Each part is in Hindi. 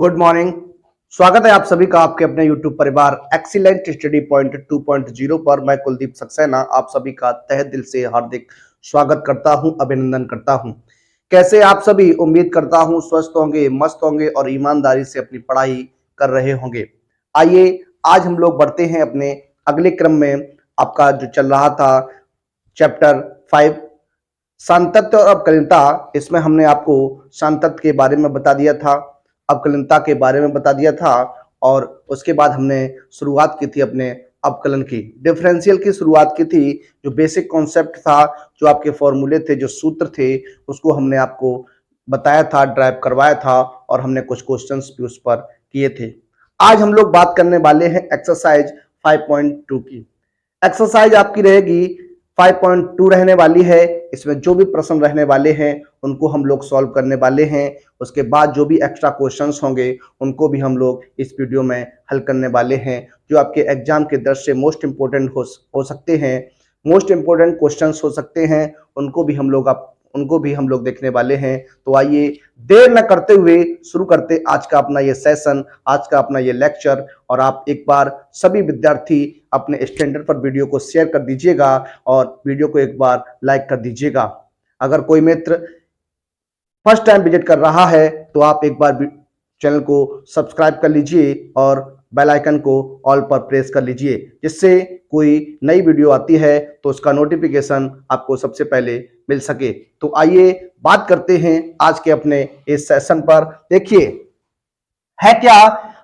Good morning. स्वागत है आप सभी का आपके अपने YouTube परिवार एक्सीलेंट स्टडी पॉइंट 2.0 पर। मैं कुलदीप सक्सेना आप सभी का तहे दिल से हार्दिक स्वागत करता हूं, अभिनंदन करता हूं। कैसे आप सभी? उम्मीद करता हूं स्वस्थ होंगे, मस्त होंगे और ईमानदारी से अपनी पढ़ाई कर रहे होंगे। आइए आज हम लोग बढ़ते हैं अपने अगले क्रम में। आपका जो चल रहा था चैप्टर 5 सांतत्य और अवकलनीयता, इसमें हमने आपको सांतत्य के बारे में बता दिया था, अवकलनीयता के बारे में बता दिया था और उसके बाद हमने शुरुआत की थी अपने अवकलन की, डिफरेंशियल की शुरुआत की थी। जो बेसिक कॉन्सेप्ट था, जो आपके फॉर्मूले थे, जो सूत्र थे, उसको हमने आपको बताया था, ड्राइव करवाया था और हमने कुछ क्वेश्चंस भी उस पर किए थे। आज हम लोग बात करने वाले हैं एक्सरसाइज 5.2 की। एक्सरसाइज आपकी रहेगी 5.2 रहने वाली है। इसमें जो भी प्रश्न रहने वाले हैं उनको हम लोग सॉल्व करने वाले हैं। उसके बाद जो भी एक्स्ट्रा क्वेश्चंस होंगे उनको भी हम लोग इस वीडियो में हल करने वाले हैं, जो आपके एग्जाम के दृष्टि से मोस्ट इंपोर्टेंट हो सकते हैं, मोस्ट इंपोर्टेंट क्वेश्चंस हो सकते हैं। उनको भी हम लोग देखने वाले हैं। तो आइए देर न करते हुए शुरू करते आज का अपना ये सेशन, आज का अपना ये लेक्चर। और आप एक बार सभी विद्यार्थी अपने स्टैंडर्ड पर वीडियो को शेयर कर दीजिएगा और वीडियो को एक बार लाइक कर दीजिएगा। अगर कोई मित्र फर्स्ट टाइम विजिट कर रहा है तो आप एक बार चैनल को सब्सक्राइब कर लीजिए और बेल आइकन को ऑल पर प्रेस कर लीजिए, जिससे कोई नई वीडियो आती है तो उसका नोटिफिकेशन आपको सबसे पहले मिल सके। तो आइए बात करते हैं आज के अपने इस सेशन पर। देखिए है क्या,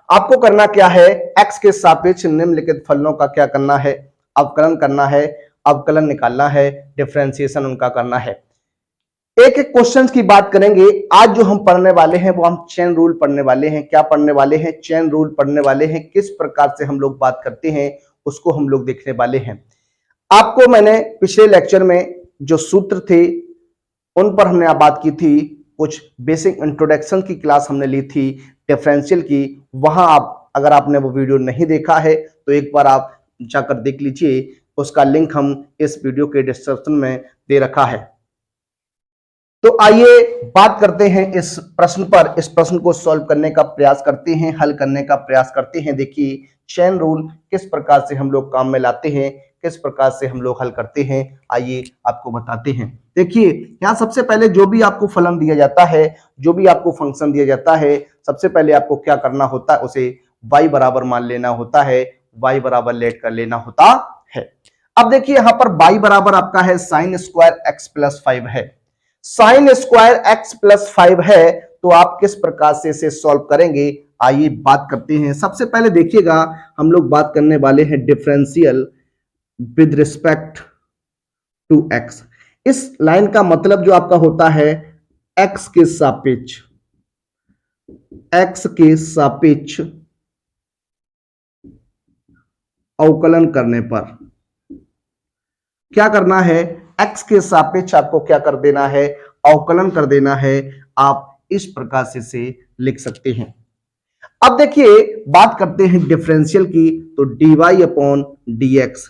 आपको करना क्या है, x के सापेक्ष निम्नलिखित फलनों का क्या करना है, अवकलन करना है, अवकलन निकालना है, डिफरेंशिएशन उनका करना है। एक एक क्वेश्चन की बात करेंगे। आज जो हम पढ़ने वाले हैं वो हम चेन रूल पढ़ने वाले हैं। क्या पढ़ने वाले हैं? चेन रूल पढ़ने वाले हैं। किस प्रकार से हम लोग बात करते हैं उसको हम लोग देखने वाले हैं। आपको मैंने पिछले लेक्चर में जो सूत्र थे उन पर हमने बात की थी, कुछ बेसिक इंट्रोडक्शन की क्लास हमने ली थी डिफरेंशियल की। वहां आप अगर आपने वो वीडियो नहीं देखा है तो एक बार आप जाकर देख लीजिए, उसका लिंक हम इस वीडियो के डिस्क्रिप्शन में दे रखा है। तो आइए बात करते हैं इस प्रश्न पर। इस प्रश्न को सॉल्व करने का प्रयास करते हैं, हल करने का प्रयास करते हैं। देखिए चेन रूल किस प्रकार से हम लोग काम में लाते हैं, किस प्रकार से हम लोग हल करते हैं, आइए आपको बताते हैं। देखिए यहाँ सबसे पहले जो भी आपको फलन दिया जाता है, जो भी आपको फंक्शन दिया जाता है, सबसे पहले आपको क्या करना होता है, उसे y बराबर मान लेना होता है, y बराबर लेट कर लेना होता है। अब देखिए यहाँ पर y बराबर आपका है साइन स्क्वायर x प्लस 5 है। साइन स्क्वायर x प्लस 5 है तो आप किस प्रकार से इसे सॉल्व करेंगे, आइए बात करते हैं। सबसे पहले देखिएगा हम लोग बात करने वाले हैं differential with respect to x। इस लाइन का मतलब जो आपका होता है x के सापेक्ष, x के सापेक्ष अवकलन करने पर क्या करना है, x के सापेक्ष आपको क्या कर देना है, अवकलन कर देना है। आप इस प्रकार से लिख सकते हैं। अब देखिए बात करते हैं डिफरेंशियल की, तो dy अपॉन dx।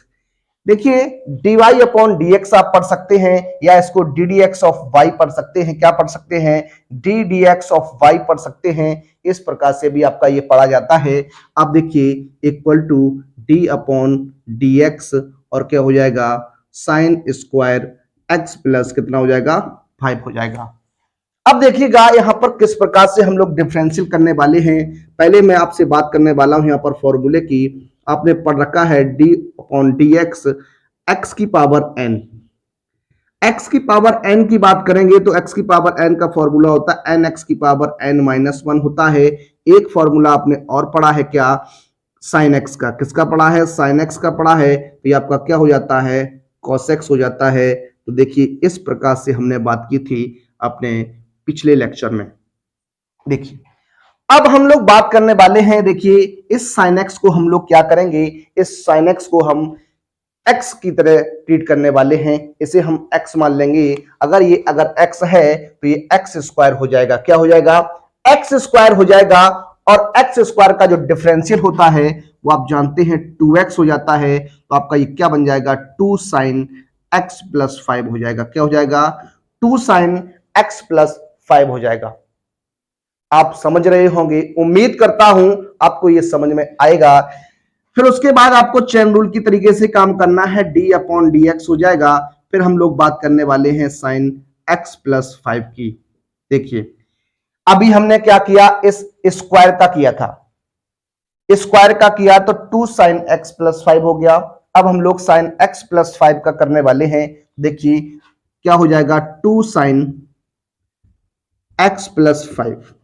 देखिए dy अपॉन dx आप पढ़ सकते हैं या इसको ddx ऑफ y पढ़ सकते हैं। क्या पढ़ सकते हैं? ddx ऑफ y पढ़ सकते हैं। इस प्रकार से भी आपका ये पढ़ा जाता है। अब देखिए equal to d upon dx और क्या हो जाएगा, साइन स्क्वायर x प्लस कितना हो जाएगा, 5 हो जाएगा। अब देखिएगा यहां पर किस प्रकार से हम लोग डिफरेंशियल करने वाले हैं। पहले मैं आपसे बात करने वाला हूं यहां पर फॉर्मूले की। आपने पढ़ रखा है d अपॉन dx, x की पावर n। x की पावर n की बात करेंगे तो x की पावर n का फॉर्मूला होता है n x की पावर n माइनस 1 होता है। एक फॉर्मूला आपने और पढ़ा है, क्या, साइन x का। किसका पढ़ा है? साइन x का पढ़ा है। तो ये आपका क्या हो जाता है, cos x हो जाता है। तो देखिए इस प्रकार से हमने बात की थी अपने पिछले लेक्चर में। देखिए अब हम लोग बात करने वाले हैं, देखिए इस साइन x को हम लोग क्या करेंगे, इस साइन x को हम x की तरह ट्रीट करने वाले हैं। इसे हम x मान लेंगे। अगर x है तो ये x स्क्वायर हो जाएगा। क्या हो जाएगा? x स्क्वायर हो जाएगा। और x स्क्वायर का जो डिफरेंशियल होता है वो आप जानते हैं 2x हो जाता है। तो आपका ये क्या बन जाएगा, 2 साइन x प्लस 5 हो जाएगा। क्या हो जाएगा? 2 साइन x प्लस 5 हो जाएगा। आप समझ रहे होंगे, उम्मीद करता हूं आपको ये समझ में आएगा। फिर उसके बाद आपको चेन रूल की तरीके से काम करना है, डी अपॉन डी एक्स हो जाएगा। फिर हम लोग बात करने वाले हैं साइन एक्स प्लस 5 की। देखिए अभी हमने क्या किया, इस स्क्वायर का किया था, स्क्वायर का किया तो 2 साइन एक्स प्लस 5 हो गया। अब हम लोग साइन एक्स प्लस 5 का करने वाले हैं। देखिए क्या हो जाएगा, 2 साइन एक्स प्लस 5।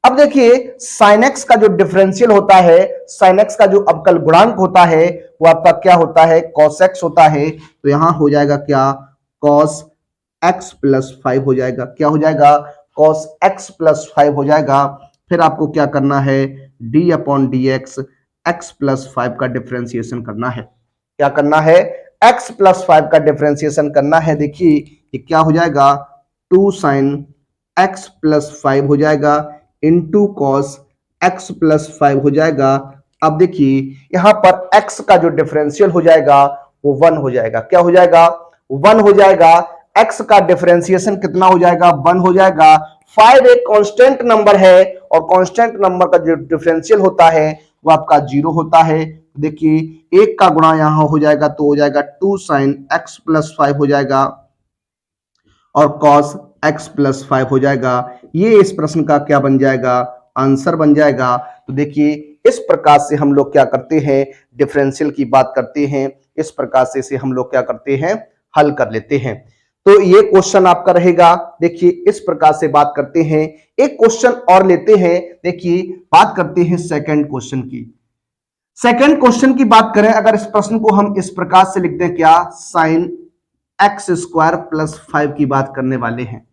अब देखिए साइन एक्स का जो डिफरेंशियल होता है, साइन एक्स का जो अवकल गुणांक होता है वो आपका क्या होता है, कॉस एक्स होता है। तो यहां हो जाएगा क्या, कॉस एक्स प्लस 5 हो जाएगा। क्या हो जाएगा, कॉस एक्स प्लस 5 हो जाएगा। फिर आपको क्या करना है, d upon d x, x plus 5 का डिफरेंशिएशन करना है। क्या करना है, एक्स प्लस 5 का डिफरेंशिएशन करना है। देखिए ये क्या हो जाएगा, 2 साइन एक्स प्लस 5 हो जाएगा इंटू कॉस एक्स प्लस 5 हो जाएगा। अब देखिए यहां पर x का जो डिफरेंशियल हो जाएगा वो 1 हो जाएगा। क्या हो जाएगा, 1 हो जाएगा। x का डिफरेंशिएशन कितना हो जाएगा, 1 हो जाएगा। 5 एक कांस्टेंट नंबर है और कांस्टेंट नंबर का जो डिफरेंशियल होता है वो आपका 0 होता है। देखिए एक का गुणा यहां हो जाएगा तो हो जाएगा 2 साइन एक्स प्लस 5 हो जाएगा और कॉस एक्स प्लस 5 हो जाएगा। ये इस प्रश्न का क्या बन जाएगा, आंसर बन जाएगा। तो देखिए इस प्रकार से हम लोग क्या करते हैं, डिफरेंशियल की बात करते हैं। इस प्रकार से इसे हम लोग क्या करते हैं, हल कर लेते हैं। तो ये क्वेश्चन आपका रहेगा। देखिए इस प्रकार से बात करते हैं। एक क्वेश्चन और लेते हैं। देखिए बात करते हैं सेकंड क्वेश्चन की। सेकंड क्वेश्चन की बात करें, अगर इस प्रश्न को हम इस प्रकार से लिख दें, क्या, साइन एक्स स्क्वायर प्लस 5 की बात करने वाले हैं।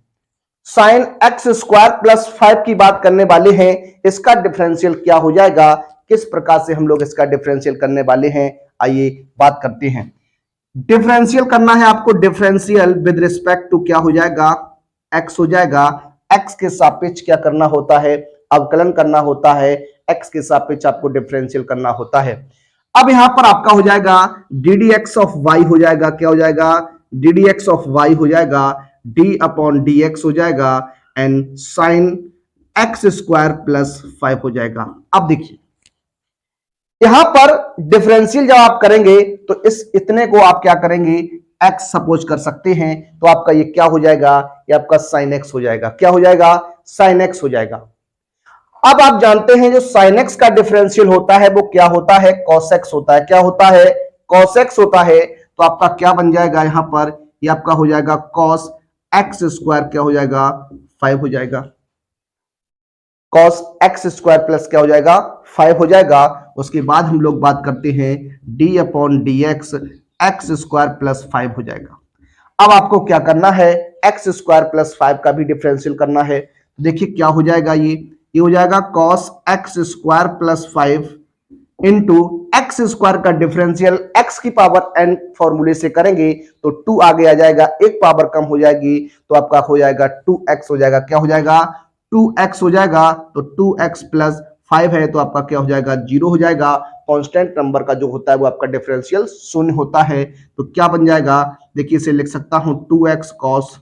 साइन एक्स स्क्वायर प्लस 5 की बात करने वाले हैं। इसका डिफरेंशियल क्या हो जाएगा, किस प्रकार से हम लोग इसका डिफरेंशियल करने वाले हैं, आइए बात करते हैं। डिफरेंशियल करना है आपको, डिफरेंशियल विद रिस्पेक्ट टू क्या हो जाएगा, एक्स हो जाएगा। एक्स के सापेक्ष क्या करना होता है, अवकलन करना होता है। एक्स के सापेक्ष आपको डिफरेंशियल करना होता है। अब यहां पर आपका हो जाएगा d d x of y हो जाएगा। क्या हो जाएगा, d d x of y हो जाएगा, डी अपॉन डी एक्स हो जाएगा and sine x square plus 5 हो जाएगा। अब देखिए यहां पर डिफरेंशियल जब आप करेंगे तो इस इतने को आप क्या करेंगे, एक्स सपोज कर सकते हैं। तो आपका ये क्या हो जाएगा, ये आपका साइन एक्स हो जाएगा। क्या हो जाएगा, साइन एक्स हो जाएगा। अब आप जानते हैं जो साइन एक्स का डिफरेंशियल होता है वो क्या होता है, कॉस एक्स होता है। क्या होता है, कॉस एक्स होता है। तो आपका क्या बन जाएगा यहां पर, ये आपका हो जाएगा कॉस एक्स स्क्वायर क्या हो जाएगा, 5 हो जाएगा। कॉस एक्स स्क्वायर प्लस क्या हो जाएगा, 5 हो जाएगा। उसके बाद हम लोग बात करते हैं D upon d x, x square plus 5 हो जाएगा। अब आपको क्या करना है, एक्स स्क्वायर प्लस 5 का भी डिफरेंशियल करना है। देखिए क्या हो जाएगा, ये हो जाएगा cos x square plus 5 into x square का डिफरेंशियल एक्स की पावर एन फॉर्मूले से करेंगे तो 2 आगे आ जाएगा, एक पावर कम हो जाएगी तो आपका हो जाएगा 2x हो जाएगा। क्या हो जाएगा, 2x हो जाएगा। तो 2x प्लस 5 है तो आपका क्या हो जाएगा, 0 हो जाएगा। कांस्टेंट नंबर का जो होता है वो आपका डिफरेंशियल 0 होता है। तो क्या बन जाएगा, देखिए इसे लिख सकता हूं 2x cos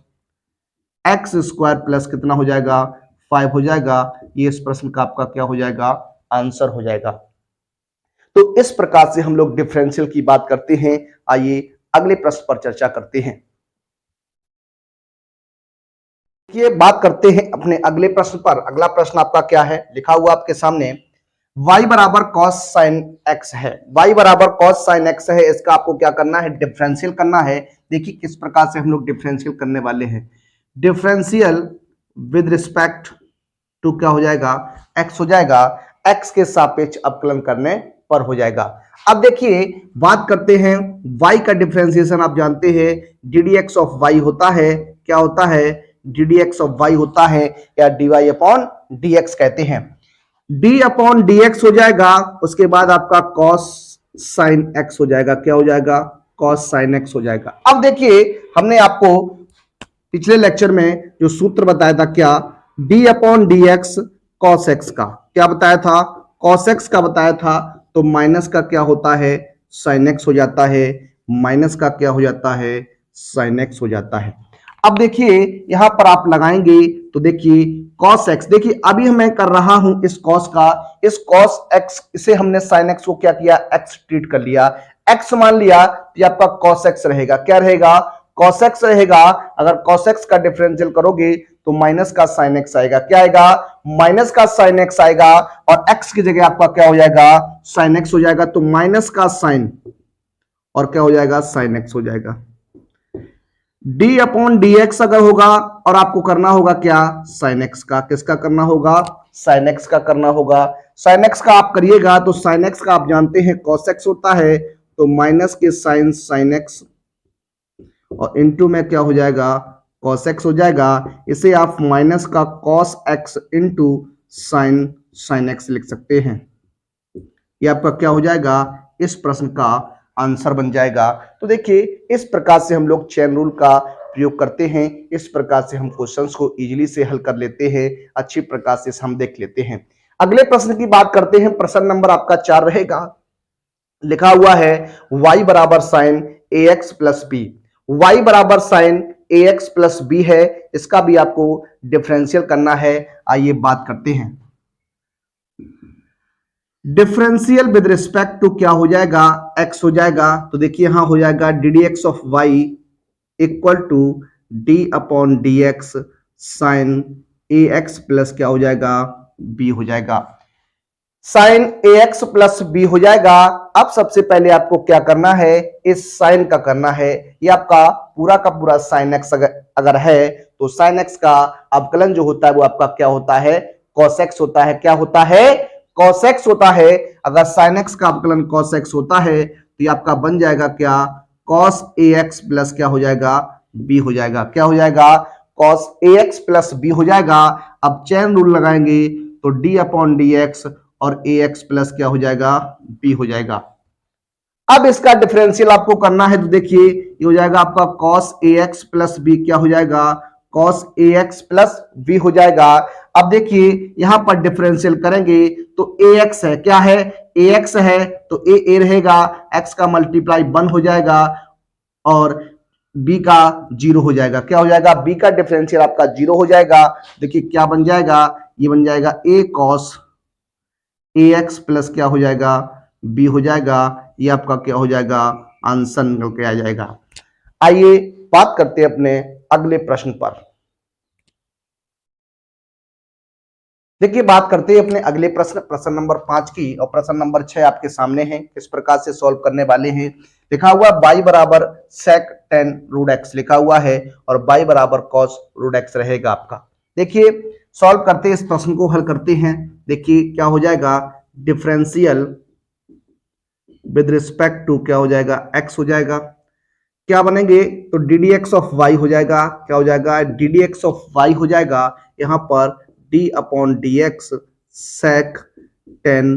x square plus कितना हो जाएगा, 5 हो जाएगा। ये इस प्रश्न का आपका क्या हो जाएगा, आंसर हो जाएगा। तो इस प्रकार से हम लोग डिफरेंशियल की बात करते हैं। आइए अगले प्रश्न पर चर्चा करते हैं। ये बात करते हैं अपने अगले प्रश्न पर। अगला प्रश्न आपका क्या है, लिखा हुआ आपके सामने, y बराबर कॉस साइन एक्स है। y बराबर कॉस साइन एक्स है, इसका आपको क्या करना है, डिफरेंशियल करना है। देखिए किस प्रकार से हम लोग डिफरेंशियल करने वाले हैं। डिफरेंशियल विद रिस्पेक्ट टू क्या हो जाएगा, x हो जाएगा। x के सापेक्ष अवकलन करने पर हो जाएगा। अब देखिए बात करते हैं y का डिफरेंशिएशन, आप जानते हैं d d x of y होता है। क्या होता है, d d x of y होता है या d y upon d x कहते हैं। डी अपॉन डी एक्स हो जाएगा, उसके बाद आपका कॉस साइन एक्स हो जाएगा। क्या हो जाएगा, कॉस साइन एक्स हो जाएगा। अब देखिए हमने आपको पिछले लेक्चर में जो सूत्र बताया था, क्या, D upon d x cos x का क्या बताया था, कॉस एक्स का बताया था। तो माइनस का क्या होता है, साइन एक्स हो जाता है। माइनस का क्या हो जाता है, साइन एक्स हो जाता है। अब देखिए यहां पर आप लगाएंगे तो देखिए cos x, देखिए अभी मैं कर रहा हूं इस cos का, इस cos x इसे हमने sin x को क्या किया, x ट्रीट कर लिया, x मान लिया तो ये आपका cos x रहेगा। क्या रहेगा, cos x रहेगा। अगर cos x का डिफरेंशियल करोगे तो माइनस का sin x आएगा। क्या आएगा, माइनस का sin x आएगा और x की जगह आपका क्या हो जाएगा, sin x हो जाएगा। तो माइनस का sin और क्या हो जाएगा, sin x हो जाएगा। d अपॉन डी एक्स अगर होगा और आपको करना होगा क्या, साइन एक्स का, किसका करना होगा, साइन एक्स का करना होगा। साइन एक्स का आप करिएगा तो साइन एक्स का आप जानते हैं cos x होता है, तो माइनस के साइन साइन एक्स और इनटू में क्या हो जाएगा, cos x हो जाएगा। इसे आप माइनस का cos x into sine sine x लिख सकते हैं। ये आपका क्या हो जाएगा, इस प्रश्न का आंसर बन जाएगा। तो देखिए इस प्रकार से हम लोग चेन रूल का प्रयोग करते हैं, इस प्रकार से हम क्वेश्चंस को इजीली से हल कर लेते हैं, अच्छी प्रकार से हम देख लेते हैं। अगले प्रश्न की बात करते हैं। प्रश्न नंबर आपका 4 रहेगा। लिखा हुआ है y बराबर sign a x plus B, Y बराबर sign a x plus B है, इसका भी आपको डिफरेंशियल करना है। आइए बात करते हैं। डिफरेंशियल विद रिस्पेक्ट टू क्या हो जाएगा, x हो जाएगा। तो देखिए यहां हो जाएगा d d x of y equal to d upon d x sine a x plus क्या हो जाएगा, b हो जाएगा। Sine a x plus b हो जाएगा। अब सबसे पहले आपको क्या करना है, इस साइन का करना है। ये आपका पूरा का पूरा साइन एक्स अगर है तो साइन एक्स का अवकलन जो होता है वो आपका क्या होता है, cos x होता है। क्या होता है, cos x होता है। अगर sin x का अवकलन cos x होता है तो ये आपका बन जाएगा क्या, cos ax प्लस क्या हो जाएगा, b हो जाएगा। क्या हो जाएगा, cos ax प्लस b हो जाएगा। अब चेन रूल लगाएंगे तो d अपॉन डी एक्स और ax प्लस क्या हो जाएगा, b हो जाएगा। अब इसका डिफरेंशियल आपको करना है तो देखिए ये हो जाएगा आपका cos ax प्लस b, क्या हो जाएगा, cos ax प्लस b हो जाएगा। अब देखिए यहां पर डिफरेंशियल करेंगे तो ax है, क्या है, ax है तो a रहेगा, x का मल्टीप्लाई 1 हो जाएगा और b का 0 हो जाएगा। क्या हो जाएगा, b का डिफरेंशियल आपका 0 हो जाएगा। देखिए क्या बन जाएगा, ये बन जाएगा a cos ax प्लस क्या हो जाएगा, b हो जाएगा। ये आपका क्या हो जाएगा, आंसर निकल के आ जाएगा। आइए बात करते हैं अपने अगले प्रश्न पर। देखिए बात करते हैं अपने अगले प्रश्न, प्रश्न नंबर 5 की, और प्रश्न नंबर 6 आपके सामने है। किस प्रकार से सॉल्व करने वाले हैं। लिखा हुआ y बराबर sec tan रूट एक्स लिखा हुआ है और y बराबर cos रूट एक्स रहेगा आपका। देखिए सॉल्व करते हैं, इस प्रश्न को हल करते हैं। देखिए क्या हो जाएगा, डिफरेंशियल विद रिस्पेक्ट टू क्या हो जाएगा, x हो जाएगा। क्या बनेंगे तो d d x of y हो जाएगा। क्या हो जाएगा, d d x of y हो जाएगा। यहां पर d upon d x sec ten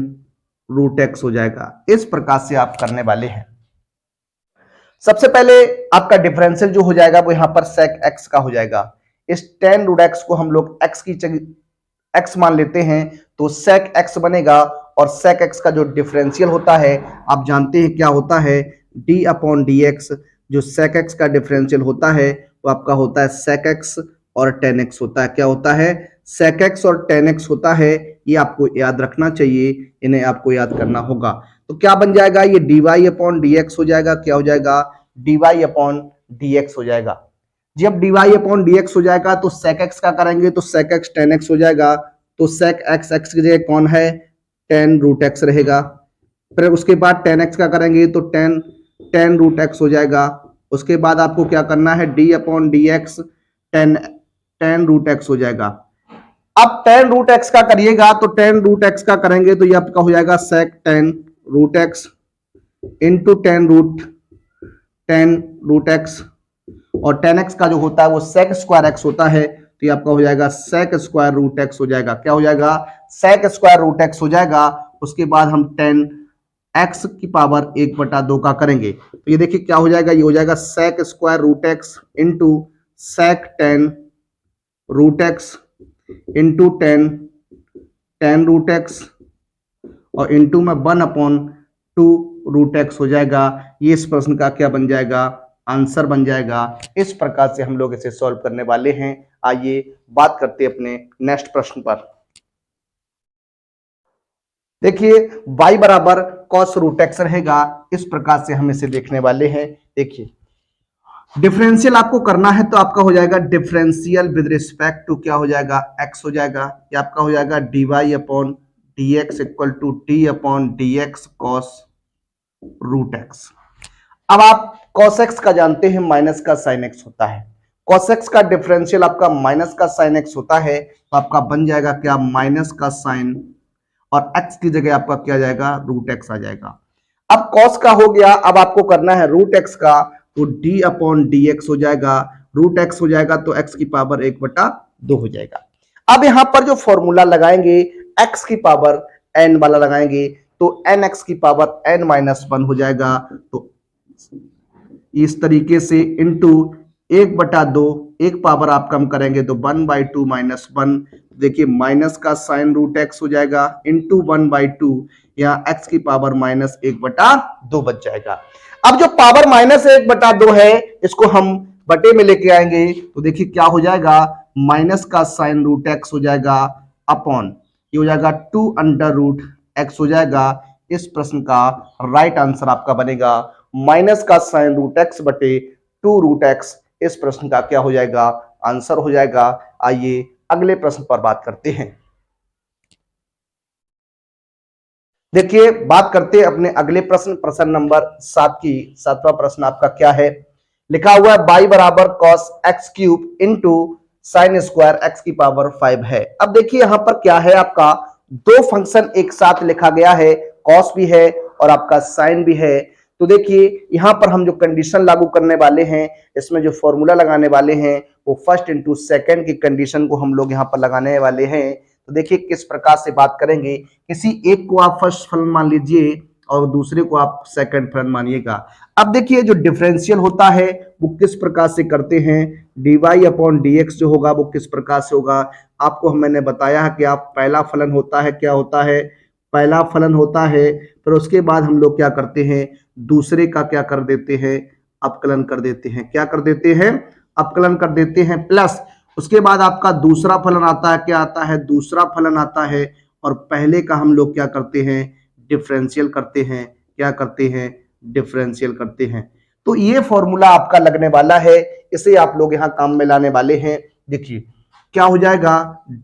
root x हो जाएगा। इस प्रकार से आप करने वाले हैं। सबसे पहले आपका डिफरेंशियल जो हो जाएगा वो यहां पर सेक एक्स का हो जाएगा। इस टेन रूट एक्स को हम लोग एक्स की जगह एक्स मान लेते हैं तो सेक एक्स बनेगा और सेक एक्स का जो डिफरेंशियल होता है आप जानते हैं क्या होता है, d अपॉन डी एक्स। जो सेक एक्स का डिफरेंशियल होता है वो आपका होता है सेक एक्स और टेन एक्स होता है। क्या होता है, सेक एक्स और टेन एक्स होता है। ये आपको याद रखना चाहिए, इन्हें आपको याद करना होगा। तो क्या बन जाएगा, ये d y upon d x हो जाएगा। क्या हो जाएगा, d y upon d x हो जाएगा। जब d y upon d x हो जाएगा तो सेक एक्स का करेंगे तो सेक एक्स टेन एक्स हो जाएगा। तो सेक एक्स एक्स की जगह कौन है, टेन रूट एक्स रहेगा। फिर उसके बाद टेन एक्स का करेंगे तो टेन टेन रूट एक्स हो जाएगा। उसके बाद आपको क्या करना है, d upon d x tan tan root x हो जाएगा। अब टेन रूट एक्स का करिएगा तो टेन रूट एक्स का करेंगे तो ये आपका हो जाएगा sec ten root x into ten root x और टेन एक्स का जो होता है वो सेक स्क्वायर एक्स होता है। तो ये आपका हो जाएगा सेक स्क्वायर रूट एक्स हो जाएगा। क्या हो जाएगा, सेक स्क्वायर रूट एक्स हो जाएगा। उसके बाद हम टेन एक्स की पावर 1/2 का करेंगे तो ये देखिए क्या हो जाएगा, ये हो जाएगा sec square root x into sec ten root x into tan tan root x और इंटू में 1/2 रूट एक्स हो जाएगा। ये इस प्रश्न का क्या बन जाएगा, आंसर बन जाएगा। इस प्रकार से हम लोग इसे सॉल्व करने वाले हैं। आइए बात करते हैं अपने नेक्स्ट प्रश्न पर। देखिए y बराबर cos रूट एक्स रहेगा। इस प्रकार से हम इसे देखने वाले हैं। देखिए डिफरेंशियल आपको करना है तो आपका हो जाएगा डिफरेंशियल विद रिस्पेक्ट टू क्या हो जाएगा x हो जाएगा। या आपका हो जाएगा dy upon d x equal to d upon d x cos root x. अब आप cos x का जानते हैं माइनस का sin x होता है। cos x का डिफरेंशियल आपका माइनस का sin x होता है तो आपका बन जाएगा क्या माइनस का sin और x की जगह आपका क्या जाएगा रूट एक्स आ जाएगा। अब cos का हो गया, अब आपको करना है रूट एक्स का तो d अपॉन डी एक्स हो जाएगा। रूट एक्स हो जाएगा तो x की पावर 1/2 हो जाएगा। अब यहां पर जो फॉर्मूला लगाएंगे x की पावर n वाला लगाएंगे तो nx की पावर n-1 हो जाएगा। तो इस तरीके से इंटू 1/2 एक पावर आप कम करेंगे तो 1/2 -1। देखिए माइनस का साइन रूट एक्स हो जाएगा इंटू 1/2 या एक्स की पावर -1/2 बच जाएगा। अब जो पावर -1/2 है इसको हम बटे में लेके आएंगे तो देखिए क्या हो जाएगा माइनस का साइन रूट एक्स हो जाएगा अपॉन ये हो जाएगा 2√x हो जाएगा। इस प्रश्न का राइट आंसर आपका बनेगा माइनस का साइन रूट एक्स बटे 2√x। इस प्रश्न का क्या हो जाएगा आंसर हो जाएगा। आइए अगले प्रश्न पर बात करते हैं। देखिए बात करते हैं अपने अगले प्रश्न नंबर 7 की। 7वां प्रश्न आपका क्या है, लिखा हुआ है y बराबर cos x³ into sine square x की पावर 5 है। अब देखिए यहां पर क्या है आपका दो फंक्शन एक साथ लिखा गया है, cos भी है और आपका साइन भी है। तो देखिए यहां पर हम जो कंडीशन लागू करने वाले हैं, इसमें जो फॉर्मूला लगाने वाले हैं वो फर्स्ट इंटू सेकंड की कंडीशन को हम लोग यहां पर लगाने वाले हैं। तो देखिए किस प्रकार से बात करेंगे, किसी एक को आप फर्स्ट फलन मान लीजिए और दूसरे को आप सेकंड फलन मानिएगा। अब देखिए जो डिफरेंशियल होता है वो किस प्रकार से करते हैं, dy अपॉन dx जो होगा वो किस प्रकार से होगा। आपको मैंने बताया है कि आप पहला फलन होता है, क्या होता है पहला फलन होता है, फिर उसके बाद हम लोग क्या करते हैं दूसरे का क्या कर देते हैं अपकलन कर देते हैं। क्या कर देते हैं अपकलन कर देते हैं, प्लस उसके बाद आपका दूसरा फलन आता है, क्या आता है दूसरा फलन आता है और पहले का हम लोग क्या करते हैं डिफरेंशियल करते हैं। क्या करते हैं डिफरेंशियल करते हैं। तो ये फॉर्मूला आपका लगने वाला है, इसे आप लोग यहाँ काम में लाने वाले हैं। देखिए क्या हो जाएगा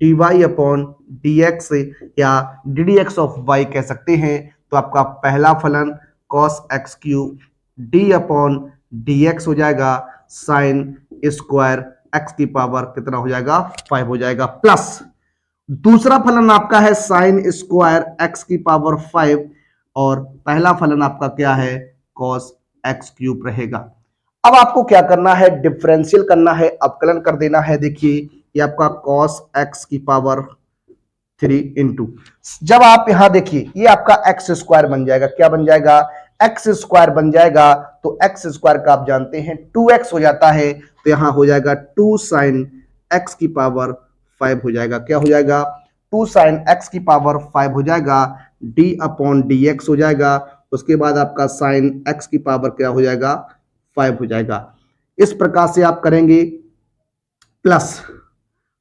dy अपॉन dx या ddx ऑफ y कह सकते हैं। तो आपका पहला फलन cos x³ d upon dx हो जाएगा साइन स्क्वायर x की पावर कितना हो जाएगा 5 हो जाएगा, प्लस दूसरा फलन आपका है साइन स्क्वायर x की पावर 5 और पहला फलन आपका क्या है cos x³ रहेगा। अब आपको क्या करना है डिफरेंशियल करना है, अपकलन कर देना है। देखिए ये आपका cos x की पावर 3 इंटू, जब आप यहां देखिए ये आपका एक्स स्क्वायर बन जाएगा, क्या बन जाएगा एक्स स्क्वायर बन जाएगा। तो एक्स स्क्वायर का आप जानते हैं 2x हो जाता है, तो यहां हो जाएगा 2 साइन x की पावर 5 हो जाएगा। क्या हो जाएगा 2 साइन x की पावर 5 हो जाएगा, d अपॉन डी एक्स हो जाएगा। उसके बाद आपका साइन x की पावर क्या हो जाएगा 5 हो जाएगा। इस प्रकार से आप करेंगे plus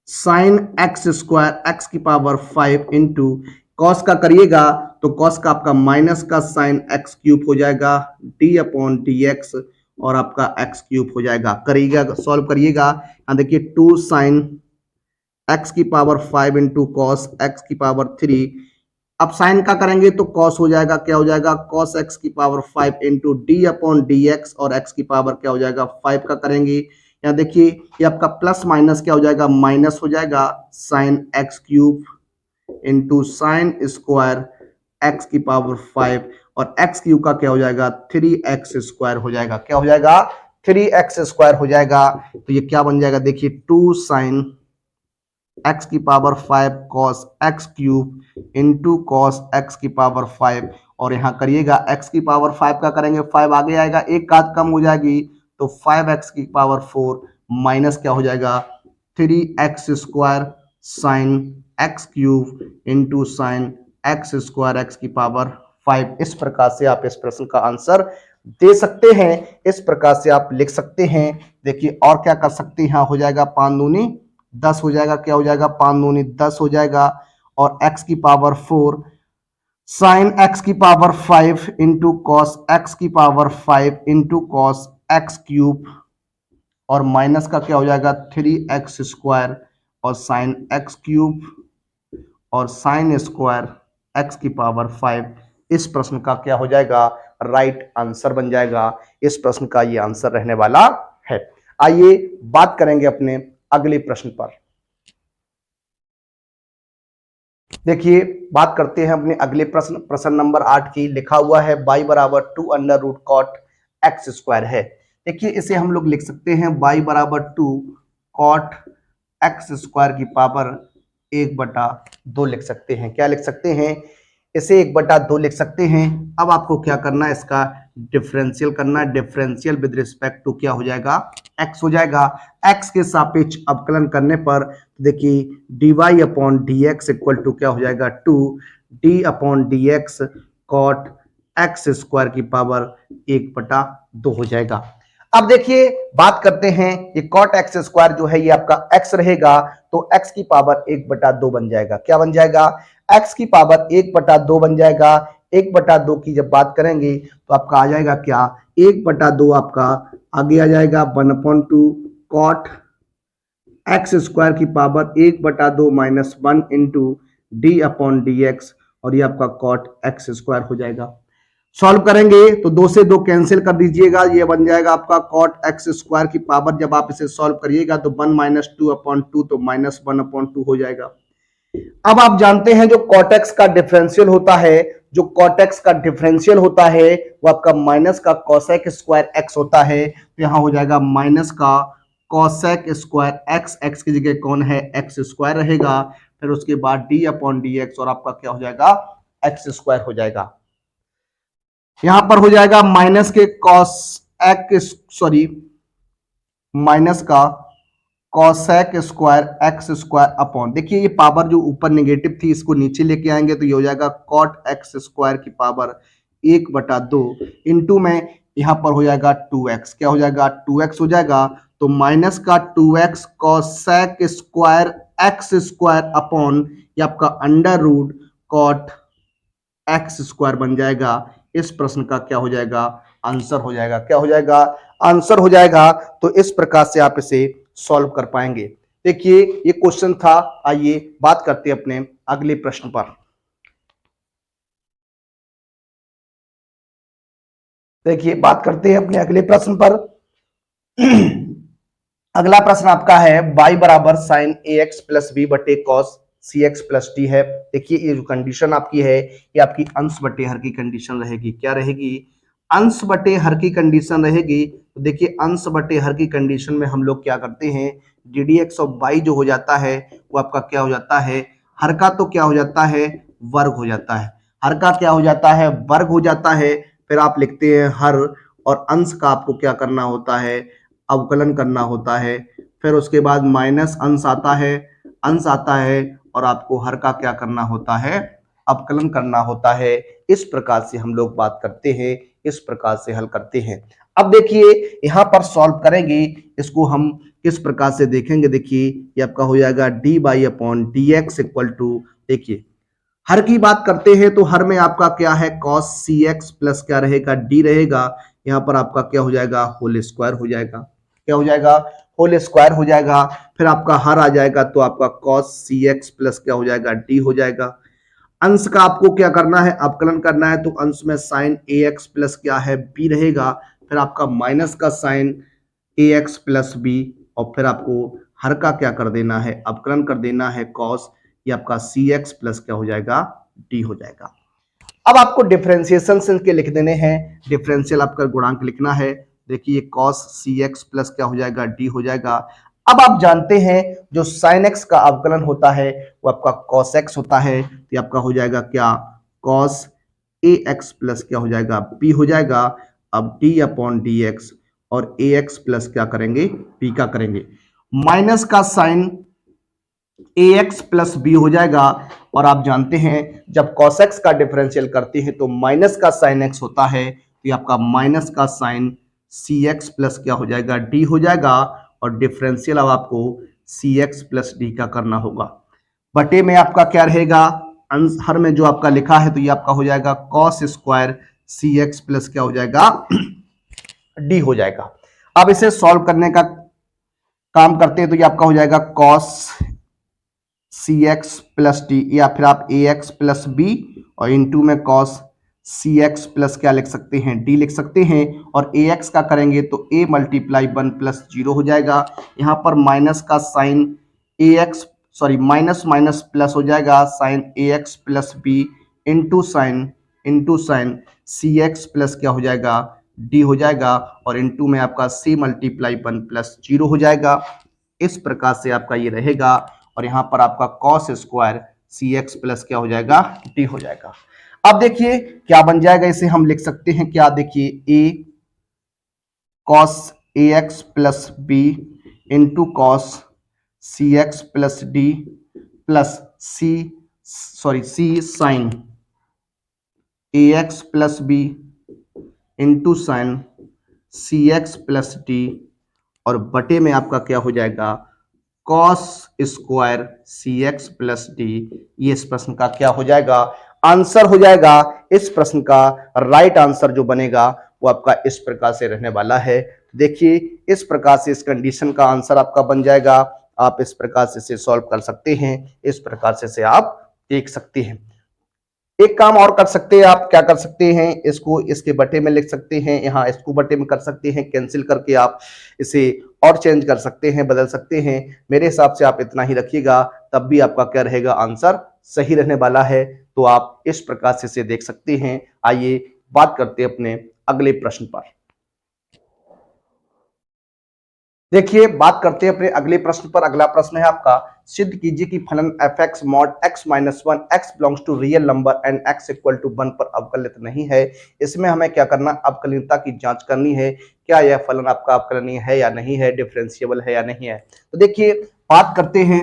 sign x square x की पावर 5 इंटू कॉस का करिएगा तो कॉस का आपका माइनस का साइन x³ हो जाएगा d अपॉन डी एक्स और आपका x³ हो जाएगा। करिएगा सॉल्व करिएगा, यहाँ देखिए 2 साइन x की पावर 5 इंटू कॉस x की पावर 3। अब साइन का करेंगे तो कॉस हो जाएगा, क्या हो जाएगा cos x की power 5 into D upon d x और x की पावर क्या हो जाएगा 5 का करेंगे। यहाँ देखिए ये आपका प्लस माइनस क्या हो जाएगा माइनस हो जाएगा sine x³ into sine square x की पावर 5 और x³ का क्या हो जाएगा 3x² हो जाएगा। क्या हो जाएगा 3x² हो जाएगा। तो ये क्या बन जाएगा देखिए 2 साइन x की power 5 cos x³ into cos x की पावर 5 और यहाँ करिएगा x की पावर 5 का करेंगे 5 आगे आएगा, एक घात कम हो जाएगी तो 5x की पावर 4 माइनस क्या हो जाएगा 3x² sine x³ into sine x² x की पावर 5। इस प्रकार से आप इस प्रश्न का आंसर दे सकते हैं। इस प्रकार से आप लिख सकते हैं। देखिए और क्या कर सकते हैं, यहाँ हो जाएगा 5 दूनी 10 हो जाएगा, क्या हो जाएगा 5 दूनी 10 हो जाएगा, और x की पावर 4 साइन x की पावर 5 इंटू कॉस x की power 5 into cos x cube, और माइनस का क्या हो जाएगा 3x स्क्वायर और साइन x क्यूब और साइन स्क्वायर x की पावर 5। इस प्रश्न का क्या हो जाएगा, राइट आंसर बन जाएगा। इस प्रश्न का ये आंसर रहने वाला है। आइए बात करेंगे अपने अगले प्रश्न पर। देखिए बात करते हैं अपने अगले प्रश्न, प्रश्न नंबर 8 की। लिखा हुआ है y बराबर 2 under root cot x square है। देखिए इसे हम लोग लिख सकते हैं y बराबर 2 कॉट एक्स स्क्वायर की पावर 1/2 लिख सकते हैं। क्या लिख सकते हैं, इसे 1/2 लिख सकते हैं। अब आपको क्या करना है, इसका डिफरेंशियल करना है। डिफरेंशियल विद रिस्पेक्ट टू क्या हो जाएगा, x हो जाएगा। x के सापेक्ष अवकलन करने पर देखिए dy upon d x equal to क्या हो जाएगा 2d upon d x cot x square की पावर 1/2 हो जाएगा। अब देखिए बात करते हैं, ये कॉट एक्स स्क्वायर जो है ये आपका x रहेगा, तो x की पावर 1/2 बन जाएगा। क्या बन जाएगा, x की पावर 1/2 बन जाएगा। 1/2 की जब बात करेंगे तो आपका आ जाएगा क्या, 1/2 आपका आगे आ जाएगा 1/2 कॉट एक्स स्क्वायर की power 1/2 minus 1 into D upon d x, और ये आपका कॉट एक्स स्क्वायर हो जाएगा। सॉल्व करेंगे तो 2 से 2 कैंसिल कर दीजिएगा, ये बन जाएगा आपका कॉट एक्स स्क्वायर की पावर। जब आप इसे सॉल्व करिएगा तो 1 माइनस 2/2 तो माइनस 1/2 हो जाएगा। अब आप जानते हैं जो कॉट एक्स का डिफरेंशियल होता है, जो कॉट एक्स का डिफरेंशियल होता है वो आपका माइनस का कॉसेक स्क्वायर एक्स होता है। तो यहां हो जाएगा माइनस का कॉसेक स्क्वायर एक्स, एक्स की जगह कौन है एक्स स्क्वायर रहेगा, फिर उसके बाद डी अपॉन डी एक्स, और आपका क्या हो जाएगा एक्स स्क्वायर हो जाएगा। यहां पर हो जाएगा माइनस के कॉस एक्स, सॉरी माइनस का cosec square x square upon, देखिए ये पावर जो ऊपर नेगेटिव थी इसको नीचे लेके आएंगे तो ये हो जाएगा कॉट एक्स स्क्वायर की पावर 1/2 इंटू में यहां पर हो जाएगा 2x, क्या हो जाएगा 2x हो जाएगा, तो माइनस का 2x cosec square x square upon ये आपका under root cot x square बन जाएगा। इस प्रश्न का क्या हो जाएगा, आंसर हो जाएगा। क्या हो जाएगा, आंसर हो जाएगा। तो इस प्रकार से आप इसे सॉल्व कर पाएंगे। देखिए ये क्वेश्चन था। आइए बात करते हैं अपने अगले प्रश्न पर। देखिए बात करते हैं अपने अगले प्रश्न पर। अगला प्रश्न आपका है y बराबर sign a x plus B बटे cos c x plus D है। देखिए ये जो कंडीशन आपकी है ये आपकी अंश बटे हर की कंडीशन रहेगी। क्या रहेगी, अंश बटे हर की कंडीशन रहेगी। तो देखिए अंश बटे हर की कंडीशन में हम लोग क्या करते हैं, d d x of y जो हो जाता है वो आपका क्या हो जाता है, हर का तो क्या हो जाता है वर्ग हो जाता है। हर का क्या हो जाता है, वर्ग हो जाता है। फिर आप लिखते हैं हर, और अंश का आपको क्या करना होता है, अवकलन करना होता है। फिर उसके बाद माइनस अंश आता है, अंश आता है, और आपको हर का क्या करना होता है, अवकलन करना होता है। इस प्रकार से हम लोग बात करते हैं, इस प्रकार से हल करते हैं। अब देखिए यहां पर सॉल्व करेंगे, इसको हम किस प्रकार से देखेंगे। देखिए ये आपका हो जाएगा d by upon d x equal to, देखिए हर की बात करते हैं तो हर में आपका क्या है कॉस सी एक्स प्लस क्या रहेगा डी रहेगा। यहाँ पर आपका क्या हो जाएगा होल स्क्वायर हो जाएगा। क्या हो जाएगा, होल स्क्वायर हो जाएगा। फिर आपका हर आ जाएगा तो आपका कॉस सी एक्स प्लस क्या हो जाएगा डी हो जाएगा। अंश का आपको क्या करना है, अवकलन करना है, तो अंश में साइन ए एक्स प्लस क्या है बी रहेगा। फिर आपका माइनस का sine a x plus B, और फिर आपको हर का क्या कर देना है, अवकलन कर देना है कॉस, ये आपका सी एक्स प्लस क्या हो जाएगा डी हो जाएगा। अब आपको डिफरेंशिएशन के लिख देने हैं, डिफरेंशियल आपका गुणांक लिखना है। देखिए cos cx प्लस क्या हो जाएगा डी हो जाएगा। अब आप जानते हैं जो sin x का अवकलन होता है वो आपका cos x होता है, तो ये आपका हो जाएगा क्या cos ax प्लस क्या हो जाएगा b हो जाएगा। अब d अपॉन डी एक्स, और ax प्लस क्या करेंगे b का करेंगे, माइनस का साइन ax प्लस बी हो जाएगा। और आप जानते हैं जब cos x का डिफरेंशियल करते हैं तो माइनस का साइन x होता है, तो ये आपका माइनस का साइन सी एक्स प्लस क्या हो जाएगा डी हो जाएगा, और डिफरेंशियल अब आपको सी एक्स प्लस डी का करना होगा। बटे में आपका क्या रहेगा, आंसर में जो आपका लिखा है तो ये आपका हो जाएगा cos square c x plus क्या हो जाएगा डी हो जाएगा। अब इसे सॉल्व करने का काम करते हैं तो ये आपका हो जाएगा cos c x plus D, या फिर आप ए एक्स प्लस बी और इनटू में कॉस सी एक्स प्लस क्या लिख सकते हैं डी लिख सकते हैं, और ए एक्स का करेंगे तो ए मल्टीप्लाई 1 प्लस 0 हो जाएगा। यहाँ पर माइनस का sine a x minus minus plus हो जाएगा, sine a x plus b into sine c x plus क्या हो जाएगा डी हो जाएगा, और इनटू में आपका सी मल्टीप्लाई 1 प्लस 0 हो जाएगा। इस प्रकार से आपका ये रहेगा, और यहाँ पर आपका cos square c x plus क्या हो जाएगा डी हो जाएगा। अब देखिए क्या बन जाएगा, इसे हम लिख सकते हैं क्या, देखिए a cos a x plus b into cos c x plus d plus c sine a x plus b into sine c x plus d, और बटे में आपका क्या हो जाएगा cos square c x plus d. ये इस प्रश्न का क्या हो जाएगा आंसर हो जाएगा। इस प्रश्न का राइट आंसर जो बनेगा वो आपका इस प्रकार से रहने वाला है। देखिए इस प्रकार से इस कंडीशन का आंसर आपका बन जाएगा। आप इस प्रकार से इसे सॉल्व कर सकते हैं, इस प्रकार से इसे आप देख सकते हैं। एक काम और कर सकते हैं, आप क्या कर सकते हैं, इसको इसके बटे में लिख सकते हैं, यहाँ इसको बटे में कर सकते हैं, कैंसिल करके आप इसे और चेंज कर सकते हैं, बदल सकते हैं। मेरे हिसाब से आप इतना ही रखिएगा, तब भी आपका क्या रहेगा आंसर सही रहने वाला है। तो आप इस प्रकार से इसे देख सकते हैं। आइए बात करते हैं अपने अगले प्रश्न पर। देखिए बात करते हैं अपने अगले प्रश्न पर। अगला प्रश्न है आपका, सिद्ध कीजिए कि फलन f x mod x minus one x belongs to real number and x equal to 1 पर अवकलित नहीं है। इसमें हमें क्या करना, अवकलनीयता की जांच करनी है, क्या यह फलन आपका अवकलनीय है या नहीं है, डिफरेंशिएबल है या नहीं है। तो देखिए बात करते हैं,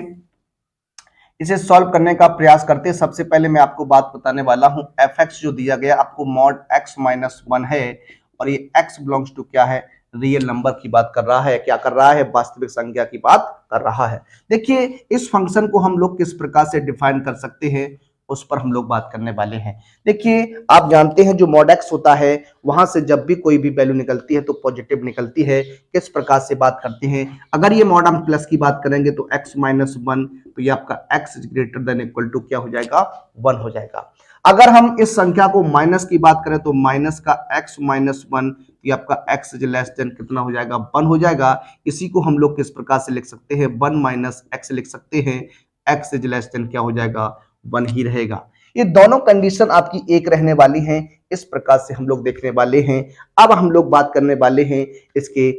इसे सॉल्व करने का प्रयास करते हैं। सबसे पहले मैं आपको बात बताने वाला हूं, एफ एक्स जो दिया गया आपको मॉड एक्स माइनस वन है, और ये एक्स बिलोंग्स टू क्या है, रियल नंबर की बात कर रहा है, क्या कर रहा है, वास्तविक संख्या की बात कर रहा है। देखिए इस फंक्शन को हम लोग किस प्रकार से डिफाइन कर सकते हैं, उस पर हम लोग बात करने वाले हैं। देखिए आप जानते हैं जो मॉड एक्स होता है, वहां से जब भी कोई भी वैल्यू निकलती है तो पॉजिटिव निकलती है। किस प्रकार से बात करते हैं, अगर ये मॉड हम प्लस की बात करेंगे तो एक्स माइनस वन, तो ये आपका x is greater than equal to क्या हो जाएगा 1 हो जाएगा। अगर हम इस संख्या को माइनस की बात करें तो माइनस का एक्स माइनस वन, ये आपका x इज लेस देन कितना हो जाएगा 1 हो जाएगा। इसी को हम लोग किस प्रकार से लिख सकते हैं, 1 माइनस एक्स लिख सकते हैं, x इज लेस देन क्या हो जाएगा 1 ही रहेगा। ये दोनों कंडीशन आपकी एक रहने वाली हैं, इस प्रकार से हम लोग देखने वाले हैं। अब हम लोग बात करने वाले हैं इसके,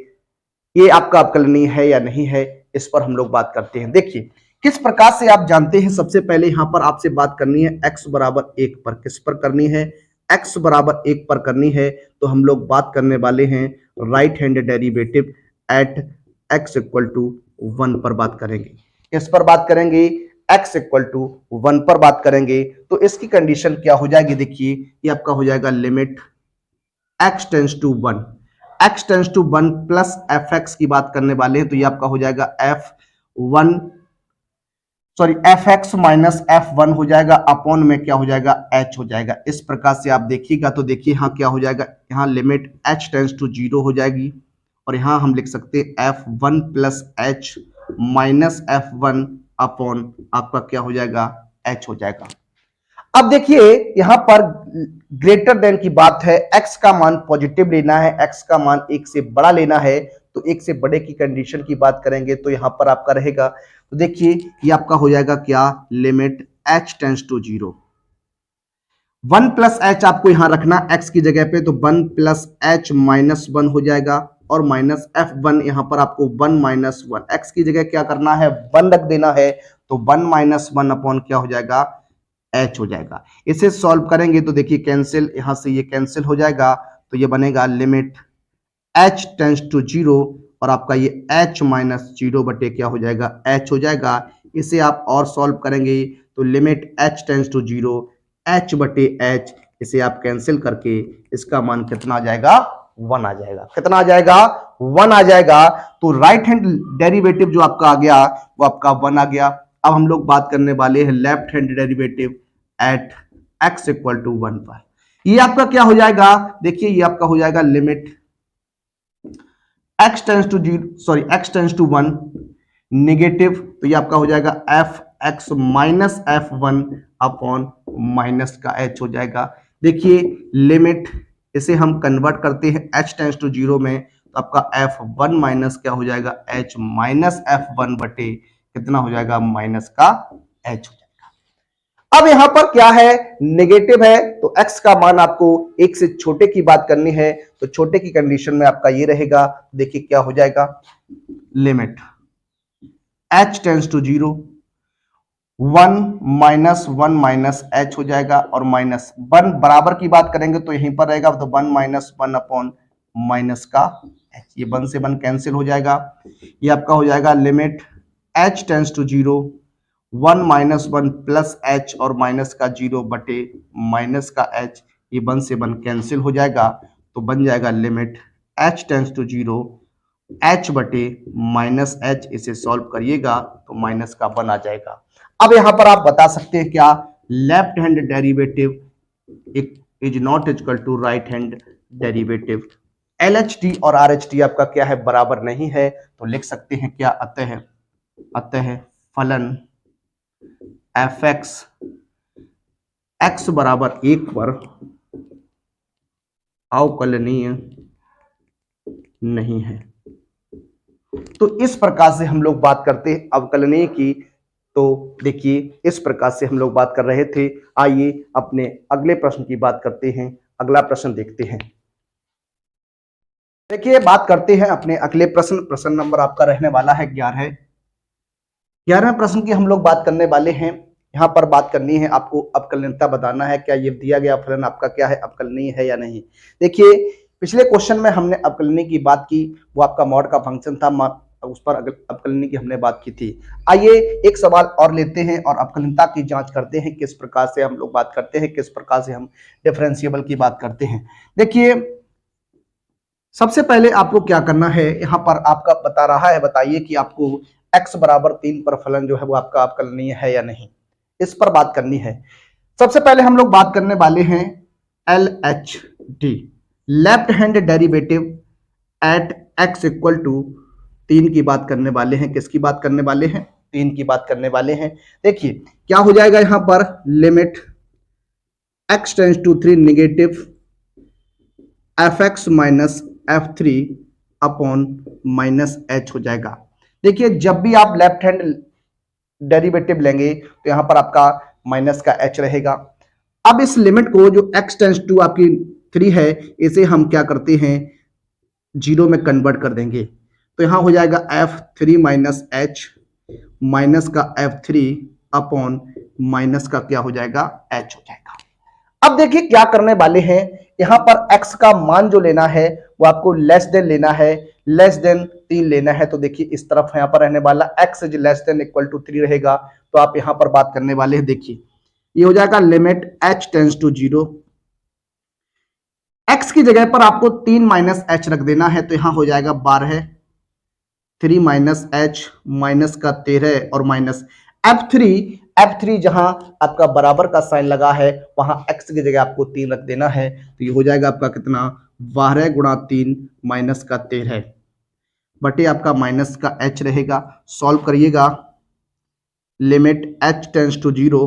ये आपका अवकलनीय है या नहीं है, इस पर हम लोग बात करते हैं। देखिए किस प्रकार से आप जानते हैं, सबसे पहले यहां पर आपसे बात करनी है x बराबर 1 पर। किस पर करनी है, x बराबर 1 पर करनी है। तो हम लोग बात करने वाले हैं right hand derivative at x equal to 1 पर बात करेंगे। इस पर बात करेंगे, x इक्वल टू 1 पर बात करेंगे। तो इसकी कंडीशन क्या हो जाएगी, देखिए ये आपका हो जाएगा limit x tends to 1, x tends to 1 plus fx की बात करने वाले हैं। तो ये आपका हो जाएगा एफ एक्स माइनस F1 हो जाएगा, अपॉन में क्या हो जाएगा h हो जाएगा। इस प्रकार से आप देखिएगा तो देखिए यहाँ क्या हो जाएगा, यहाँ लिमिट h टेंस टू 0 हो जाएगी, और यहाँ हम लिख सकते हैं F1 plus h minus F1 upon आपका क्या हो जाएगा h हो जाएगा। अब देखिए यहां पर ग्रेटर देन की बात है, x का मान पॉजिटिव लेना है, x का मान 1 से बड़ा लेना है। तो 1 से बड़े की कंडीशन की बात करेंगे तो यहां पर आपका रहेगा, तो देखिए ये आपका हो जाएगा क्या, limit h tends to 0, 1 plus h आपको यहां रखना x की जगह पे, तो 1 प्लस h माइनस 1 हो जाएगा, और माइनस F1 यहां पर आपको 1 माइनस 1, x की जगह क्या करना है 1 रख देना है, तो 1 माइनस 1 अपॉन क्या हो जाएगा h हो जाएगा। इसे सॉल्व करेंगे तो देखिए कैंसिल, यहां से ये कैंसिल हो जाएगा, तो ये बनेगा लिमिट h टेंस टू 0, और आपका ये h माइनस 0 बटे क्या हो जाएगा h हो जाएगा। इसे आप और सॉल्व करेंगे तो limit h tends to 0, h बटे h, इसे आप कैंसिल करके इसका मान कितना आ जाएगा, 1 आ जाएगा। कितना आ जाएगा, 1 आ जाएगा। तो राइट हैंड डेरिवेटिव जो आपका आ गया वो आपका 1 आ गया। अब हम लोग बात करने वाले हैं left hand derivative at x equal to 1 पर। ये आपका क्या हो जाएगा, देखिए ये आपका हो जाएगा limit x tends to 0 sorry x tends to 1 negative, तो ये आपका हो जाएगा f x minus f one upon minus का h हो जाएगा। देखिए लिमिट इसे हम कन्वर्ट करते हैं h टेंस टू 0 में, तो आपका एफ वन माइनस क्या हो जाएगा, h माइनस एफ वन बटे कितना हो जाएगा, माइनस का h हो जाएगा। अब यहां पर क्या है, नेगेटिव है, तो x का मान आपको एक से छोटे की बात करनी है, तो छोटे की कंडीशन में आपका ये रहेगा। देखिए क्या हो जाएगा, limit h tends to 0 1 minus h हो जाएगा, और माइनस 1 बराबर की बात करेंगे तो यहीं पर रहेगा, तो 1 माइनस 1 अपॉन माइनस का h, ये 1 से 1 कैंसिल हो जाएगा। ये आपका हो जाएगा limit h tends to 0 1 minus 1 plus h और माइनस का 0 बटे माइनस का h, ये 1 से 1 कैंसिल हो जाएगा, तो बन जाएगा limit h tends to 0 h बटे माइनस h, इसे सॉल्व करिएगा तो माइनस का 1 आ जाएगा। अब यहां पर आप बता सकते हैं क्या, left hand derivative is not equal to right hand derivative. LHT और RHT आपका क्या है, बराबर नहीं है, तो लिख सकते हैं क्या, अतः फलन fx x बराबर 1 पर अवकलनीय नहीं है। तो इस प्रकार से हम लोग बात करते हैं अवकलनीय की। तो देखिए इस प्रकार से हम लोग बात कर रहे थे। आइए अपने अगले प्रश्न की बात करते हैं। अगला प्रश्न देखते हैं। देखिए बात करते हैं अपने अगले प्रश्न नंबर आपका रहने वाला है 11वें प्रश्न की हम लोग बात करने वाले हैं। यहाँ पर बात करनी है आपको, अवकलनीयता बताना है, क्या ये दिया गया फलन आपका क्या है, अवकलनीय है या नहीं। देखिए पिछले क्वेश्चन में हमने अवकलनीय की बात की, वो आपका मॉड का फंक्शन था, उस पर अवकलनीय की हमने बात की थी। आइए एक सवाल और लेते हैं और अवकलनीयता की जांच करते हैं, किस प्रकार से हम लोग बात करते हैं, किस प्रकार से हम डिफरेंशिएबल की बात करते हैं। देखिए सबसे पहले आपको क्या करना है, यहाँ पर आपका बता रहा है, बताइए कि आपको x बराबर 3 पर फलन जो है वो आपका अवकलनीय है या नहीं, इस पर बात करनी है। सबसे पहले हम लोग बात करने वाले हैं LHD, left hand derivative at x equal to 3 की बात करने वाले हैं। किसकी बात करने वाले हैं, 3 की बात करने वाले हैं। देखिए क्या हो जाएगा, यहां पर limit x tends to 3 negative fx minus f3 upon minus h हो जाएगा। देखिए जब भी आप लेफ्ट हैंड डेरिवेटिव लेंगे तो यहां पर आपका माइनस का h रहेगा। अब इस लिमिट को जो x टेंस टू आपकी 3 है, इसे हम क्या करते हैं, 0 में कन्वर्ट कर देंगे, तो यहां हो जाएगा f3 माइनस h माइनस का f3 अपॉन माइनस का क्या हो जाएगा, h हो जाएगा। अब देखिए क्या करने वाले हैं, यहां पर x का मान जो लेना है वो आपको लेस देन लेना है, लेस देन 3 लेना है। तो देखिए इस तरफ यहां पर रहने वाला x is less than equal to 3 रहेगा, तो आप यहां पर बात करने वाले हैं। देखिए ये हो जाएगा limit h tends to 0, x की जगह पर आपको 3 माइनस h रख देना है, तो यहां हो जाएगा 12, 3 माइनस h माइनस का 13 और माइनस f3 जहां आपका बराबर का साइन लगा है वहां x की जगह आपको 3 रख देना है, तो ये हो जाएगा आपका कितना, 12 गुणा 3 माइनस का 13 बटे आपका माइनस का h रहेगा। सॉल्व करिएगा, लिमिट h टेंस टू 0,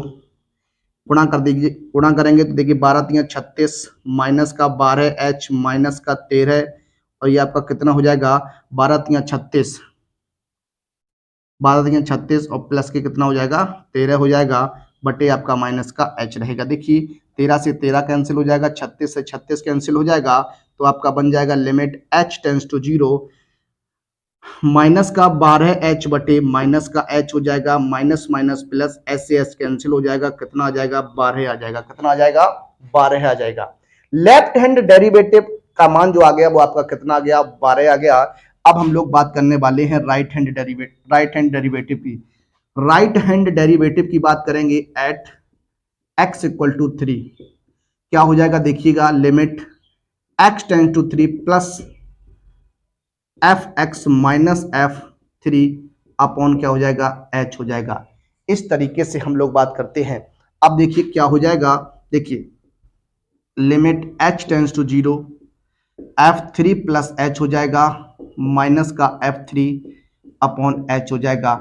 गुणा कर दीजिए, गुणा करेंगे तो देखिए 12 3 36 माइनस का 12h माइनस का 13, और ये आपका कितना हो जाएगा, 12 3 36, 12 3 36 और प्लस के कितना हो जाएगा, 13 हो जाएगा, बटे आपका माइनस का h रहेगा। देखिए 13 से 13 कैंसिल हो जाएगा, 36 से 36 कैंसिल हो जाएगा, तो आपका बन जाएगा limit h tends to 0 minus का 12h बटे माइनस का h हो जाएगा, माइनस माइनस प्लस s से s कैंसिल हो जाएगा, कितना आ जाएगा, 12 आ जाएगा। कितना आ जाएगा, 12 आ जाएगा। लेफ्ट हैंड डेरिवेटिव का मान जो आ गया वो आपका कितना आ गया, 12 आ गया। अब हम लोग बात करने वाले हैं राइट हैंड डेरिवेटिव की। राइट हैंड डेरिवेटिव की बात करेंगे एट x इक्वल टू 3। क्या हो जाएगा देखिएगा, limit x tends to 3 plus f x minus f three upon क्या हो जाएगा, h हो जाएगा। इस तरीके से हम लोग बात करते हैं। अब देखिए क्या हो जाएगा, देखिए limit h tends to 0 f three plus h हो जाएगा माइनस का एफ थ्री अपॉन एच हो जाएगा।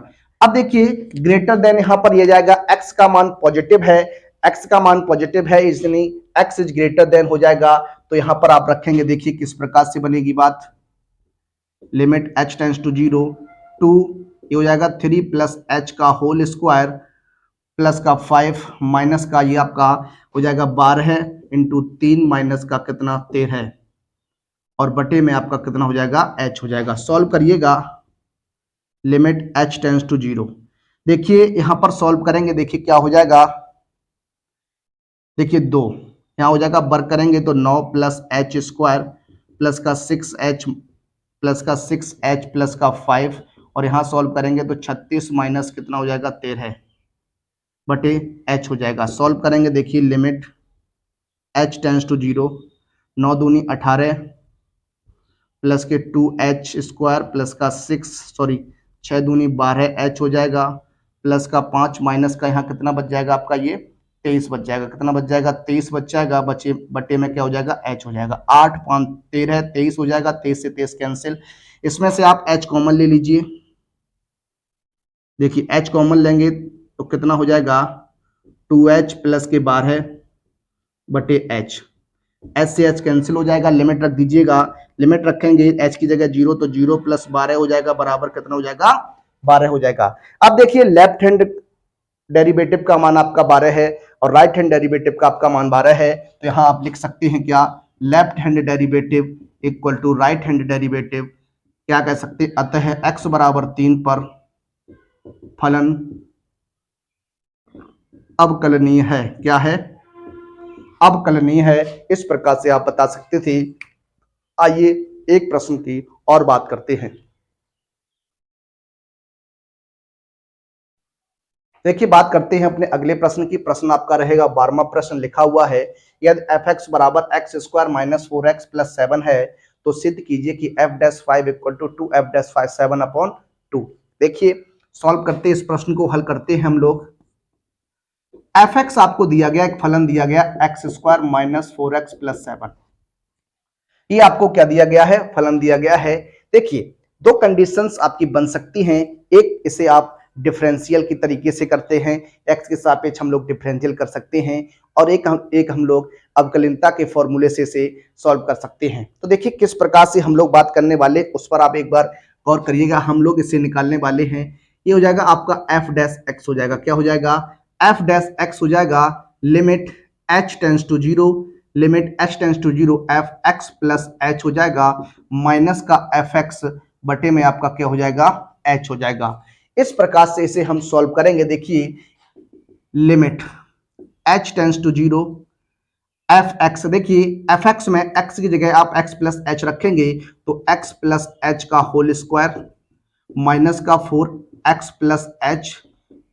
अब देखिए ग्रेटर देन यहां पर यह जाएगा, x का मान पॉजिटिव है, x का मान पॉजिटिव है इसलिए x इज ग्रेटर देन हो जाएगा। तो यहां पर आप रखेंगे, देखिए किस प्रकार से बनेगी बात, limit h tends to 0 to ये हो जाएगा 3 प्लस एच का होल स्क्वायर प्लस का 5 माइनस का ये आपका हो जाएगा 12 इंटू 3 माइनस का कितना 13 और बटे में आपका कितना हो जाएगा, h हो जाएगा। सॉल्व करिएगा, लिमिट h टेंस टू 0, देखिए यहां पर सॉल्व करेंगे, देखिए क्या हो जाएगा, देखिए 2 यहां हो जाएगा, वर्क करेंगे तो 9 प्लस एच स्क्वायर प्लस का 6h प्लस का 6h प्लस का 5 और यहां सॉल्व करेंगे तो 36 माइनस कितना हो जाएगा 13 बटे h हो जाएगा। सॉल्व करेंगे, देखिए लिमिट h टेंस टू 0, 9 दूनी 18 प्लस के 2h स्क्वायर प्लस का 6 दूनी 12h हो जाएगा प्लस का 5 माइनस का यहाँ कितना बच जाएगा आपका, ये 23 बच जाएगा। कितना बच जाएगा, 23 बच जाएगा, बचे बटे में क्या हो जाएगा, h हो जाएगा। 8 5 13 23 हो जाएगा, 23 से 23 कैंसिल, इसमें से आप h कॉमन ले लीजिए। देखिए h कॉमन लेंगे तो कितना हो जाएगा, 2h प्लस के 12 बटे h, h से h कैंसिल हो जाएगा। लिमिट रख दीजिएगा, लिमिट रखेंगे h की जगह 0 तो 0 प्लस 12 हो जाएगा बराबर कितना हो जाएगा, 12 हो जाएगा। अब देखिए लेफ्ट हैंड डेरिवेटिव का मान आपका 12 है और राइट हैंड डेरिवेटिव का आपका मान 12 है, तो यहां आप लिख सकते हैं क्या, left hand derivative equal to right hand derivative, क्या कह सकते हैं, अतः x बराबर 3 पर फलन अवकलनीय है। क्या है, अवकलनीय है, इस प्रकार से आप बता सकते थे। आइए एक प्रश्न की और बात करते हैं। देखिए बात करते हैं अपने अगले प्रश्न की। प्रश्न आपका रहेगा 12वां प्रश्न, लिखा हुआ है यदि एफ एक्स बराबर x square minus 4x plus 7 है तो सिद्ध कीजिए कि f dash 5 equal to 2f dash 5 7 upon 2। देखिए सॉल्व करते हैं, इस प्रश्न को हल करते हैं हम लोग। एफ एक्स आपको दिया गया, एक फलन दिया गया x square minus 4x plus 7, ये आपको क्या दिया गया है, फलन दिया गया है। देखिए दो कंडीशंस आपकी बन सकती हैं, एक इसे आप डिफरेंशियल की तरीके से करते हैं, x के सापेक्ष हम लोग डिफरेंशियल कर सकते हैं, और एक हम लोग अवकलनीयता के फॉर्मूले से इसे सॉल्व कर सकते हैं। तो देखिए किस प्रकार से हम लोग बात करने वाले, उस पर आप एक बार गौर करिएगा। हम लोग इसे निकालने वाले हैं, ये हो जाएगा आपका f डैश x हो जाएगा, क्या हो जाएगा, f डैश x हो जाएगा limit h tends to 0, limit h tends to 0 f x plus h हो जाएगा माइनस का एफ एक्स बटे में आपका क्या हो जाएगा, h हो जाएगा। इस प्रकार से इसे हम सॉल्व करेंगे। देखिए limit h tends to 0 f x, देखिए एफ एक्स में x की जगह आप x प्लस h रखेंगे तो x प्लस h का होल स्क्वायर माइनस का 4x plus h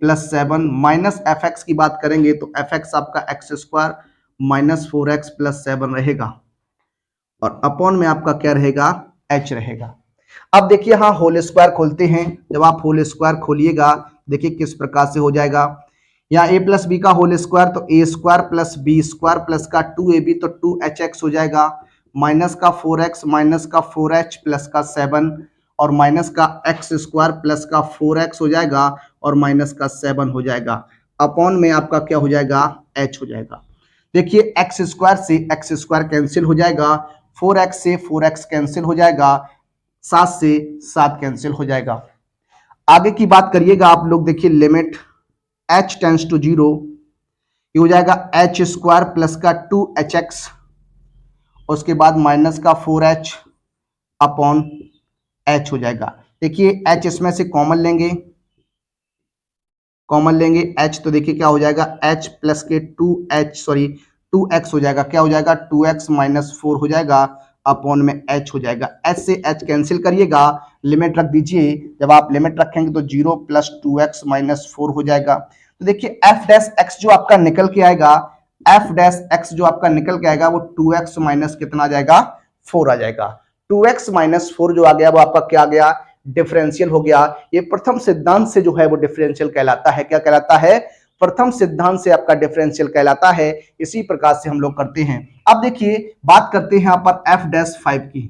plus 7 minus F x की बात करेंगे तो एफ एक्स आपका x square minus 4x plus 7 रहेगा और अपॉन में आपका क्या रहेगा, h रहेगा। अब देखिए हाँ होल स्क्वायर खोलते हैं, जब आप होल स्क्वायर खोलिएगा देखिए किस प्रकार से हो जाएगा, यहाँ a प्लस बी का होल स्क्वायर तो a square plus b square plus का 2ab तो 2hx हो जाएगा माइनस का 4x माइनस का 4h प्लस का 7 और माइनस का x स्क्वायर प्लस का 4x हो जाएगा और माइनस का 7 हो जाएगा, अपॉन में आपका क्या हो जाएगा, h हो जाएगा। देखिए एक्स स्क्वायर से एक्स स्क्वायर कैंसिल हो जाएगा, 4x से 4x कैंसिल हो जाएगा, 7 से 7 कैंसिल हो जाएगा। आगे की बात करिएगा आप लोग, देखिए लिमिट h टेंस टू 0, ये हो जाएगा h स्क्वायर प्लस का 2hx, उसके बाद माइनस का 4h अपॉन h हो जाएगा। देखिए h इसमें से कॉमन लेंगे, h तो देखिए क्या हो जाएगा, h प्लस के 2x हो जाएगा, क्या हो जाएगा 2x माइनस 4 हो जाएगा अपॉन में h हो जाएगा। h से h कैंसिल करिएगा, लिमिट रख दीजिए, जब आप लिमिट रखेंगे तो 0 प्लस 2x माइनस 4 हो जाएगा। तो देखिए f डैश x जो आपका निकल के आएगा एफ डैश एक्स जो आपका निकल के आएगा वो 2x माइनस कितना आ जाएगा, 4 आ जाएगा। 2x माइनस 4 जो आ गया वो आपका क्या आ गया, डिफरेंशियल हो गया। ये प्रथम सिद्धांत से जो है वो डिफरेंशियल कहलाता है। क्या कहलाता है, प्रथम सिद्धांत से आपका डिफरेंशियल कहलाता है। इसी प्रकार से हम लोग करते हैं। अब देखिए बात करते हैं यहाँ पर एफ डैश 5 की।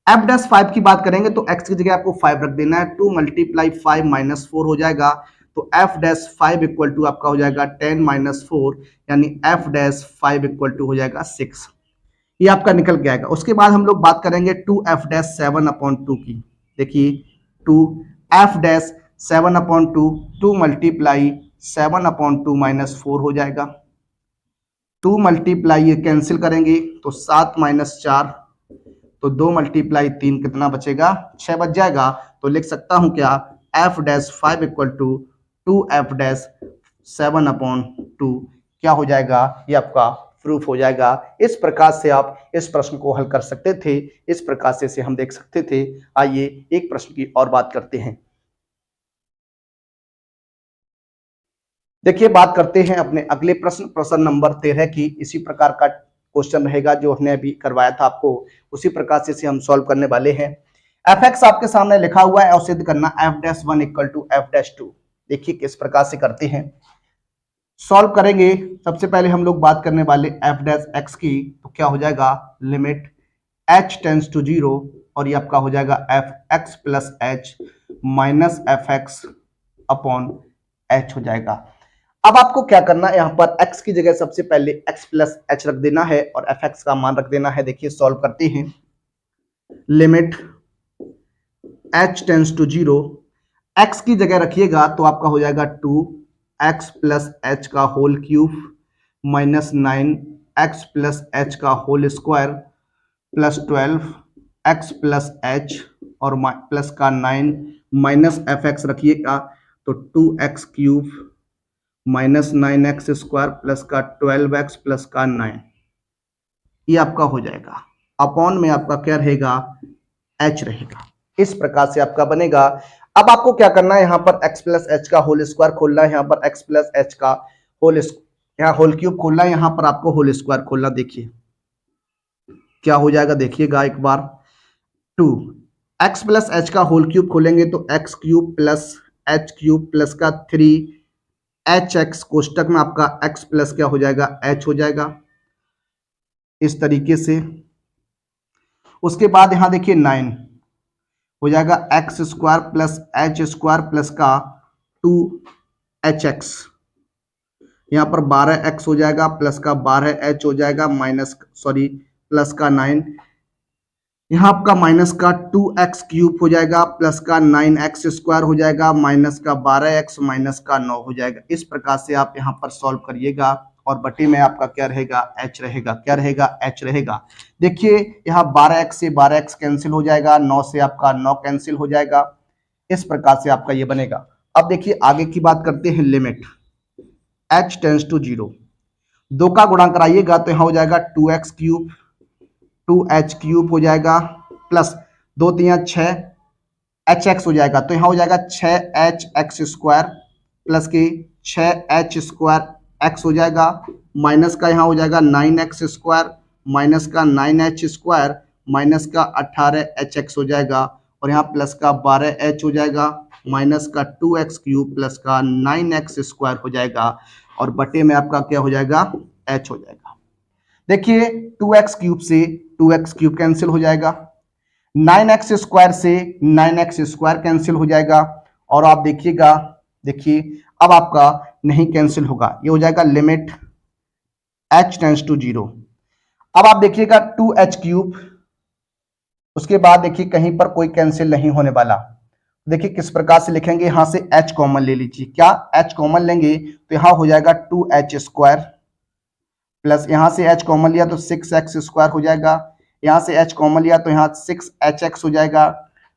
एफ डैश 5 की बात करेंगे तो x की जगह आपको 5 रख देना है। 2 मल्टीप्लाई 5 माइनस 4 हो जाएगा। तो एफ डैश 5 इक्वल टू आपका हो जाएगा 10 माइनस 4, यानी एफ डैश 5 इक्वल टू हो जाएगा 6। ये आपका निकल के आएगा। उसके बाद हम लोग बात करेंगे 2 एफ डैश 7 अपॉन 2 की। देखिए 2 f dash 7 upon 2, 2 multiply 7 upon 2 minus 4 हो जाएगा। 2 मल्टीप्लाई ये कैंसिल करेंगे तो 7 माइनस 4, तो 2 मल्टीप्लाई 3 कितना बचेगा, 6 बच जाएगा। तो लिख सकता हूं क्या, f dash 5 equal to 2 f dash 7 upon 2 क्या हो जाएगा, ये आपका प्रूफ हो जाएगा। इस प्रकार से आप इस प्रश्न को हल कर सकते थे। इस प्रकार से इसे हम देख सकते थे। आइए एक प्रश्न की और बात करते हैं। देखिए बात करते हैं अपने अगले प्रश्न, प्रश्न नंबर 13 की। इसी प्रकार का क्वेश्चन रहेगा जो हमने अभी करवाया था आपको, उसी प्रकार से इसे हम सॉल्व करने वाले हैं। एफ एक्स आपके सामने लिखा हुआ है और सिद्ध करना f dash 1 equal to f dash 2। देखिए किस प्रकार से करते हैं, सॉल्व करेंगे। सबसे पहले हम लोग बात करने वाले एफ डैश एक्स की। तो क्या हो जाएगा, लिमिट h टेंस टू 0 और ये आपका हो जाएगा f x plus H minus F x upon H हो जाएगा। अब आपको क्या करना है, यहां पर x की जगह सबसे पहले x प्लस एच रख देना है और fx का मान रख देना है। देखिए सॉल्व करते हैं। Limit h tends to 0, x की जगह रखिएगा तो आपका हो जाएगा 2x प्लस एच का whole cube minus 9x plus h का whole square plus 12x plus h और प्लस का 9 माइनस fx रखिएगा तो 2x cube minus 9x square plus का 12x प्लस का 9, ये आपका हो जाएगा। अपॉन में आपका क्या रहेगा, h रहेगा। इस प्रकार से आपका बनेगा। अब आपको क्या करना है, यहाँ पर x प्लस एच का होल स्क्वायर खोलना है। यहाँ पर x प्लस एच का होल, यहाँ होल क्यूब खोलना है, यहाँ पर आपको होल स्क्वायर खोलना। देखिए क्या हो जाएगा, देखिएगा एक बार। 2x प्लस एच का होल क्यूब खोलेंगे तो x cube plus H cube plus का 3hx कोष्टक में आपका x प्लस क्या हो जाएगा, h हो जाएगा इस तरीके से। उसके बाद यहां देखिए 9 हो जाएगा x square plus H square plus का 2hx, यहां पर 12x हो जाएगा प्लस का 12h हो जाएगा माइनस प्लस का 9, यहाँ आपका माइनस का 2x क्यूब हो जाएगा प्लस का 9x स्क्वायर हो जाएगा माइनस का 12x माइनस का 9 हो जाएगा। इस प्रकार से आप यहाँ पर सॉल्व करिएगा और बटे में आपका क्या रहेगा, h रहेगा। क्या रहेगा, h रहेगा। देखिए यहाँ 12x से 12x कैंसिल हो जाएगा, 9 से आपका 9 कैंसिल हो जाएगा। इस प्रकार से आपका ये बनेगा। अब देखिए आगे की बात करते हैं। लिमिट h टेंस टू 0, 2 का गुणा कराइएगा तो यहाँ हो जाएगा 2x क्यूब 2h क्यूब हो जाएगा प्लस 2 3 6 hx हो जाएगा तो यहाँ हो जाएगा 6hx स्क्वायर प्लस की 6h स्क्वायर x हो जाएगा माइनस का यहाँ हो जाएगा 9x स्क्वायर माइनस का 9h स्क्वायर माइनस का 18hx हो जाएगा और यहाँ प्लस का 12h हो जाएगा माइनस का 2x क्यूब प्लस का 9x स्क्वायर हो जाएगा और बटे में आपका क्या हो जाएगा, h हो जाएगा। देखिए 2x क्यूब से 2x क्यूब कैंसिल हो जाएगा, 9x स्क्वायर से 9x स्क्वायर कैंसिल हो जाएगा और आप देखिएगा, देखिए अब आपका नहीं कैंसिल होगा, ये हो जाएगा लिमिट h टेंस टू 0। अब आप देखिएगा 2h क्यूब, उसके बाद देखिए कहीं पर कोई कैंसिल नहीं होने वाला। देखिए किस प्रकार से लिखेंगे, यहां से h कॉमन ले लीजिए। क्या h कॉमन लेंगे तो यहां हो जाएगा 2h स्क्वायर प्लस यहां से h कॉमन लिया तो 6x स्क्वायर हो जाएगा, यहां से h कॉमन लिया तो यहाँ 6hx हो जाएगा,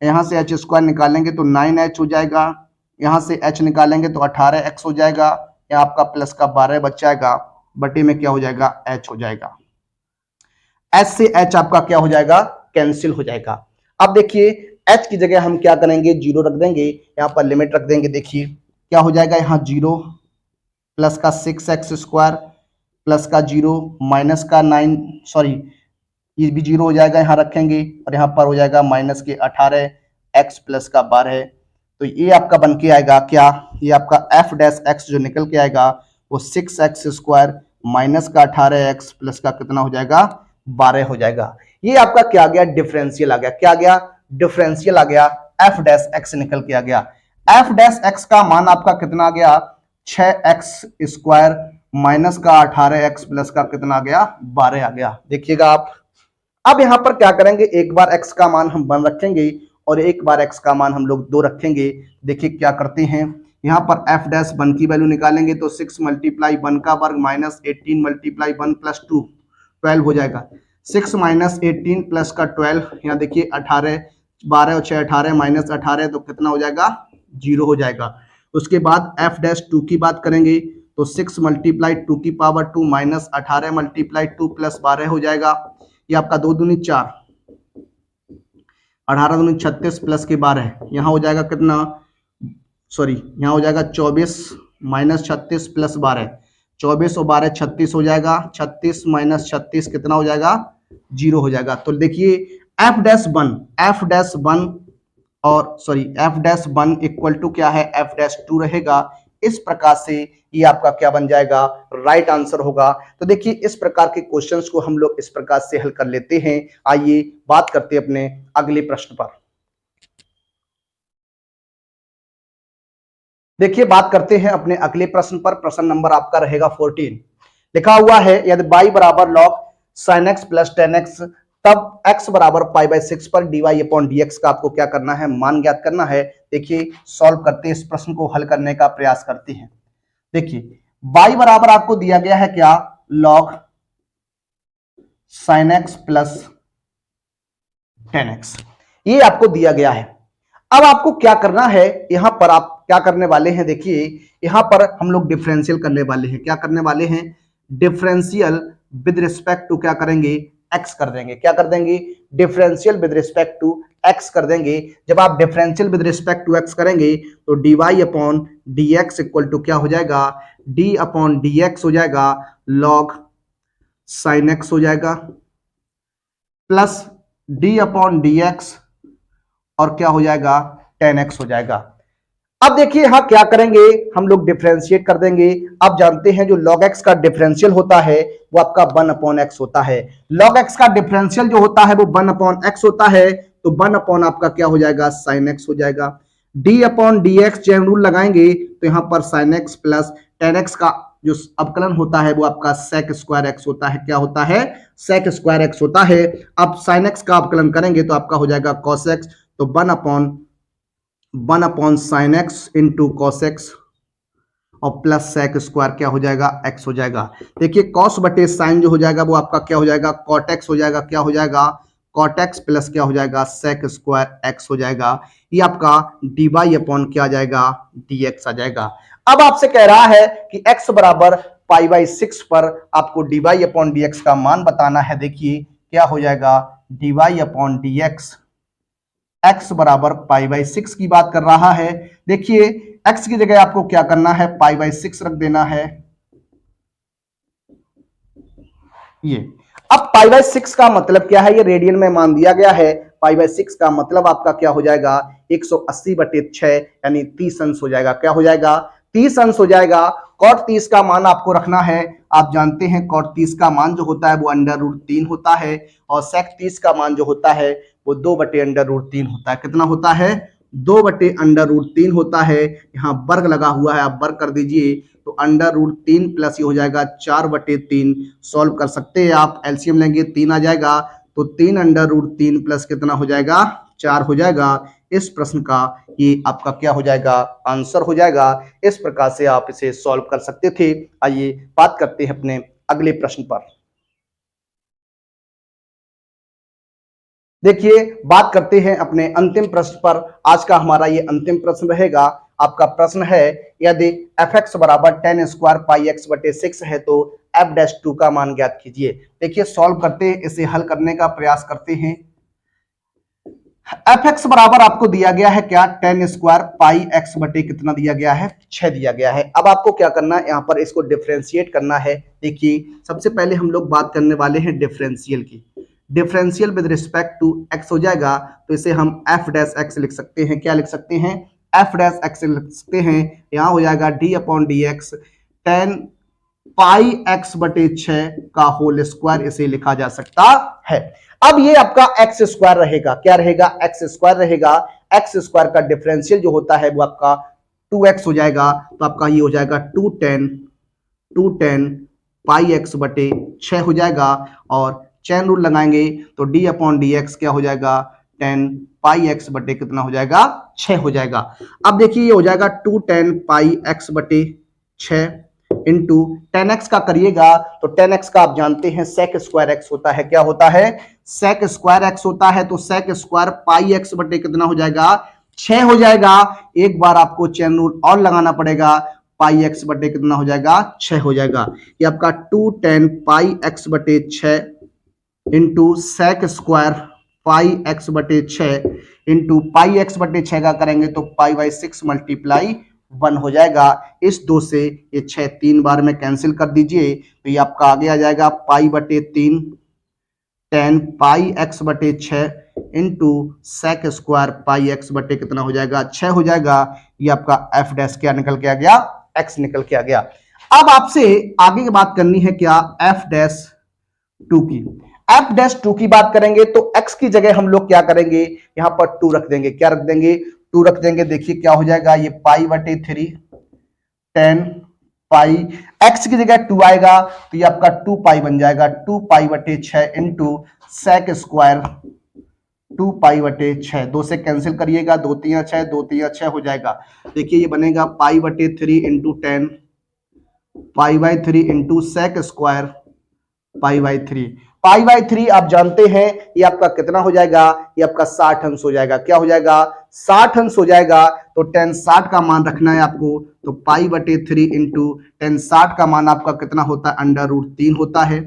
यहां से h स्क्वायर निकालेंगे तो 9h हो जाएगा, यहां से h निकालेंगे तो 18x हो जाएगा, यहाँ आपका प्लस का 12 बच जाएगा, बटे में क्या हो जाएगा, h हो जाएगा। h से h आपका क्या हो जाएगा, कैंसिल हो जाएगा। अब देखिए h की जगह हम क्या करेंगे, 0 रख देंगे, यहाँ पर लिमिट रख देंगे। देखिए क्या हो जाएगा, यहाँ 0 प्लस का 6x स्क्वायर प्लस का 0 माइनस का 9 सॉरी ये भी 0 हो जाएगा, यहाँ रखेंगे और यहाँ पर हो जाएगा माइनस के 18 एक्स प्लस का 12। तो ये आपका बन के आएगा क्या, ये आपका एफ डैश एक्स जो निकल के आएगा वो 6x² माइनस का 18x प्लस का कितना हो जाएगा 12 हो जाएगा। ये आपका क्या आ गया, डिफरेंशियल आ गया। क्या आ गया, डिफरेंशियल आ गया, एफ डैश एक्स निकल के आ गया। एफ डैश एक्स का मान आपका कितना आ गया 6x² माइनस का 18x प्लस का कितना आ गया 12 आ गया। देखिएगा आप, अब यहां पर क्या करेंगे, एक बार x का मान हम 1 रखेंगे और एक बार x का मान हम लोग 2 रखेंगे। देखिए क्या करते हैं, यहां पर f डैश 1 की वैल्यू निकालेंगे तो 6 मल्टीप्लाई 1 का वर्ग माइनस 18 मल्टीप्लाई 1 प्लस 2 12 हो जाएगा। 6 माइनस 18 प्लस का 12, यहाँ देखिए 18 12 और 6 18 माइनस 18 तो कितना हो जाएगा 0 हो जाएगा। उसके बाद f डैश 2 की बात करेंगे तो 6 मल्टीप्लाई 2 की पावर 2 माइनस 18 मल्टीप्लाई 2 प्लस 12 हो जाएगा। ये आपका 2 दूनी 4, 18 दूनी 36 प्लस के 12, यहाँ हो जाएगा कितना, सॉरी यहाँ हो जाएगा 24 माइनस 36 प्लस 12, 24 और 12 36 हो जाएगा, 36 माइनस 36 कितना हो जाएगा 0 हो जाएगा। तो देखिए एफ डैश 1 और sorry f dash 1 equal to क्या है एफ डैश 2 रहेगा। इस प्रकार से ये आपका क्या बन जाएगा, राइट आंसर होगा। तो देखिए इस प्रकार के क्वेश्चंस को हम लोग इस प्रकार से हल कर लेते हैं। आइए बात करते हैं अपने अगले प्रश्न पर। देखिए बात करते हैं अपने अगले प्रश्न पर। प्रश्न नंबर आपका रहेगा 14। लिखा हुआ है यदि y बराबर log sin x plus 10x तब x बराबर π/6 पर dy अपॉन dx का आपको क्या करना है, मान ज्ञात करना है। देखिए सॉल्व करते हैं, इस प्रश्न को हल करने का प्रयास करते हैं। देखिए y बराबर आपको दिया गया है क्या, log sin x plus 10x, ये आपको दिया गया है। अब आपको क्या करना है, यहां पर आप क्या करने वाले हैं, देखिए यहां पर हम लोग डिफरेंशियल करने वाले हैं। क्या करने वाले हैं, डिफरेंशियल विद रिस्पेक्ट टू क्या करेंगे, x कर देंगे। क्या कर देंगे, differential with respect to x कर देंगे। जब आप differential with respect to x करेंगे तो dy upon dx equal to क्या हो जाएगा, d अपॉन dx हो जाएगा log sin x हो जाएगा प्लस d अपॉन dx और क्या हो जाएगा 10x हो जाएगा। अब देखिए यहां क्या करेंगे, हम लोग डिफरेंशिएट कर देंगे। आप जानते हैं जो log x का डिफरेंशियल होता है वो आपका 1 अपॉन x होता है। log x का डिफरेंशियल जो होता है वो 1 अपॉन x होता है, तो 1 अपॉन आपका क्या हो जाएगा sin x हो जाएगा। d upon dx chain rule लगाएंगे तो यहां पर sin x प्लस 10x का जो अवकलन होता है वो आपका sec स्क्वायर x होता है। क्या होता है, sec स्क्वायर x होता है। अब sin x का अवकलन करेंगे तो आपका हो जाएगा cos x, तो 1 upon sine x into cos x और प्लस सेक स्क्वायर क्या हो जाएगा x हो जाएगा। देखिए कॉस बटे साइन जो हो जाएगा वो आपका क्या हो जाएगा कॉट एक्स हो जाएगा। क्या हो जाएगा कॉट एक्स प्लस क्या हो जाएगा सेक स्क्वायर x हो जाएगा। ये आपका डी वाई अपॉन क्या आ जाएगा dx आ जाएगा। अब आपसे कह रहा है कि x बराबर π/6 पर आपको d y upon d x का मान बताना है। देखिए क्या हो जाएगा d y upon d x, x बराबर π/6 की बात कर रहा है। देखिए x की जगह आपको क्या करना है π/6 रख देना है। ये अब π/6 का मतलब क्या है, ये रेडियन में मान दिया गया है। π/6 का मतलब आपका क्या हो जाएगा 180/6 यानी 30 अंश हो जाएगा। क्या हो जाएगा 30 अंश हो जाएगा। कॉट 30 का मान आपको रखना है। आप जानते हैं कॉट 30 का मान जो होता है वो √3 होता है और सेक 30 का मान जो होता है वो 2/√3 होता है। कितना होता है 2/√3 होता है। यहाँ वर्ग लगा हुआ है, आप वर्ग कर दीजिए तो √3 प्लस ये हो जाएगा 4/3। सॉल्व कर सकते हैं आप, एलसीएम लेंगे 3 आ जाएगा तो 3/√3 प्लस कितना हो जाएगा 4 हो जाएगा। इस प्रश्न का ये आपका क्या हो जाएगा आंसर हो जाएगा। इस प्रकार से आप इसे सॉल्व कर सकते थे। आइए बात करते हैं अपने अगले प्रश्न पर। देखिए बात करते हैं अपने अंतिम प्रश्न पर। आज का हमारा ये अंतिम प्रश्न रहेगा। आपका प्रश्न है यदि f(x) बराबर 10 स्क्वायर πx/6 है तो f'2 का मान ज्ञात कीजिए। देखिए सॉल्व करते हैं, इसे हल करने का प्रयास करते हैं। एफ एक्स बराबर आपको दिया गया है क्या, 10 स्क्वायर पाई एक्स बटे कितना दिया गया है, 6 दिया गया है। अब आपको क्या करना है, यहां पर इसको डिफरेंशिएट करना है। देखिए सबसे पहले हम लोग बात करने वाले हैं डिफरेंशियल की। Differential with respect to x हो जाएगा, तो इसे हम एफ डैश एक्स लिख सकते हैं। क्या लिख सकते हैं, एफ डैश एक्स लिख सकते हैं। यहां हो जाएगा डी अपॉन डी एक्स 10 पाई एक्स बटे 6 का होल स्क्वायर, इसे लिखा जा सकता है। अब ये आपका एक्स स्क्वायर रहेगा, क्या रहेगा, एक्स स्क्वायर रहेगा। एक्स स्क्वायर का डिफरेंशियल जो होता है वो आपका 2x हो जाएगा, तो आपका ये हो जाएगा 210 पाई एक्स बटे 6 हो जाएगा। और चैन रूल लगाएंगे तो d अपॉन डी एक्स क्या हो जाएगा, 10 पाई एक्स बटे कितना हो जाएगा, 6 हो जाएगा। अब देखिए ये हो जाएगा 210 पाई एक्स बटे 6 इंटू 10x का करिएगा तो 10x का आप जानते हैं सेक स्क्वायर एक्स होता है। क्या होता है, सेक स्क्वायर एक्स होता है। तो सेक स्क्वायर पाई एक्स बटे कितना हो जाएगा, 6 हो जाएगा। एक बार आपको चेन रूल और लगाना पड़ेगा, पाई एक्स बटे कितना हो जाएगा, 6 हो जाएगा। ये आपका 210 पाई एक्स बटे 6 into sec square pi x बटे 6 इंटू पाई एक्स बटे 6 का करेंगे तो पाई बाई 6 मल्टीप्लाई 1 हो जाएगा। इस 2 से ये 6 3 बार में कैंसिल कर दीजिए, तो ये आपका आगे आ जाएगा पाई बटे 3 10 पाई एक्स बटे 6 into sec square pi x बटे कितना हो जाएगा, 6 हो जाएगा। ये आपका एफ डैश क्या निकल के आ गया, एक्स निकल के आ गया। अब आपसे आगे की बात करनी है क्या, एफ डैश 2 की। एफ डैश 2 की बात करेंगे तो x की जगह हम लोग क्या करेंगे, यहां पर 2 रख देंगे। क्या रख देंगे, 2 रख देंगे। देखिए क्या हो जाएगा, ये पाई बटे 3 10 पाई, x की जगह 2 आएगा तो ये आपका 2 पाई बन जाएगा, 2 पाई बटे 6 इंटू सेक स्क्वायर 2 पाई बटे 6। 2 से कैंसिल करिएगा, 2 3 6, 2 3 6 हो जाएगा। देखिए ये बनेगा पाई बटे 3 into 10 pi by 3 into sec square pi by 3। Pi by 3 आप जानते हैं ये आपका कितना हो जाएगा, ये आपका 60 अंश हो जाएगा। क्या हो जाएगा, 60 अंश हो जाएगा। तो 10 60 का मान रखना है आपको, तो पाई बटे 3 इंटू 10 60 का मान आपका कितना होता है, अंडर रूट 3 होता है।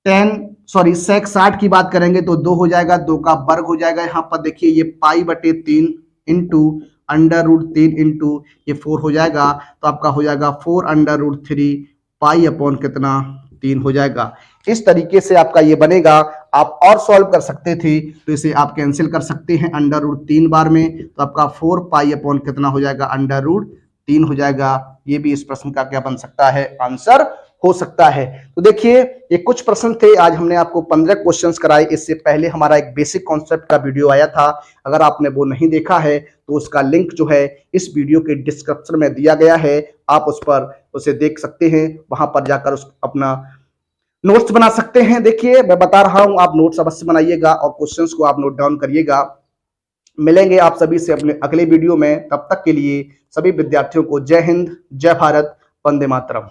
10 सेक 60 की बात करेंगे तो 2 हो जाएगा, 2 का वर्ग हो जाएगा। यहां पर देखिए ये पाई बटे 3 इंटू अंडर रूट 3 इंटू ये 4 हो जाएगा, तो आपका हो जाएगा 4 अंडर रूट 3 पाई अपॉन कितना 3 हो जाएगा। इस तरीके से आपका ये बनेगा। आप और सॉल्व कर सकते थे तो इसे आप कैंसिल कर सकते हैं अंडर रूट 3 बार में, तो आपका 4 पाई अपॉन कितना हो जाएगा, अंडर रूट 3 हो जाएगा। ये भी इस प्रश्न का क्या बन सकता है, आंसर हो सकता है। तो देखिए ये कुछ प्रश्न थे, आज हमने आपको 15 क्वेश्चंस कराए। इससे पहले हमारा एक बेसिक कॉन्सेप्ट का वीडियो आया था, अगर आपने वो नहीं देखा है तो उसका लिंक जो है इस वीडियो के डिस्क्रिप्शन में दिया गया है, आप उस पर उसे देख सकते हैं। वहां पर जाकर उस अपना नोट्स बना सकते हैं। देखिए मैं बता रहा हूं, आप नोट्स अवश्य बनाइएगा और क्वेश्चंस को आप नोट डाउन करिएगा। मिलेंगे आप सभी से अपने अगले वीडियो में, तब तक के लिए सभी विद्यार्थियों को जय हिंद, जय भारत, वंदे मातरम।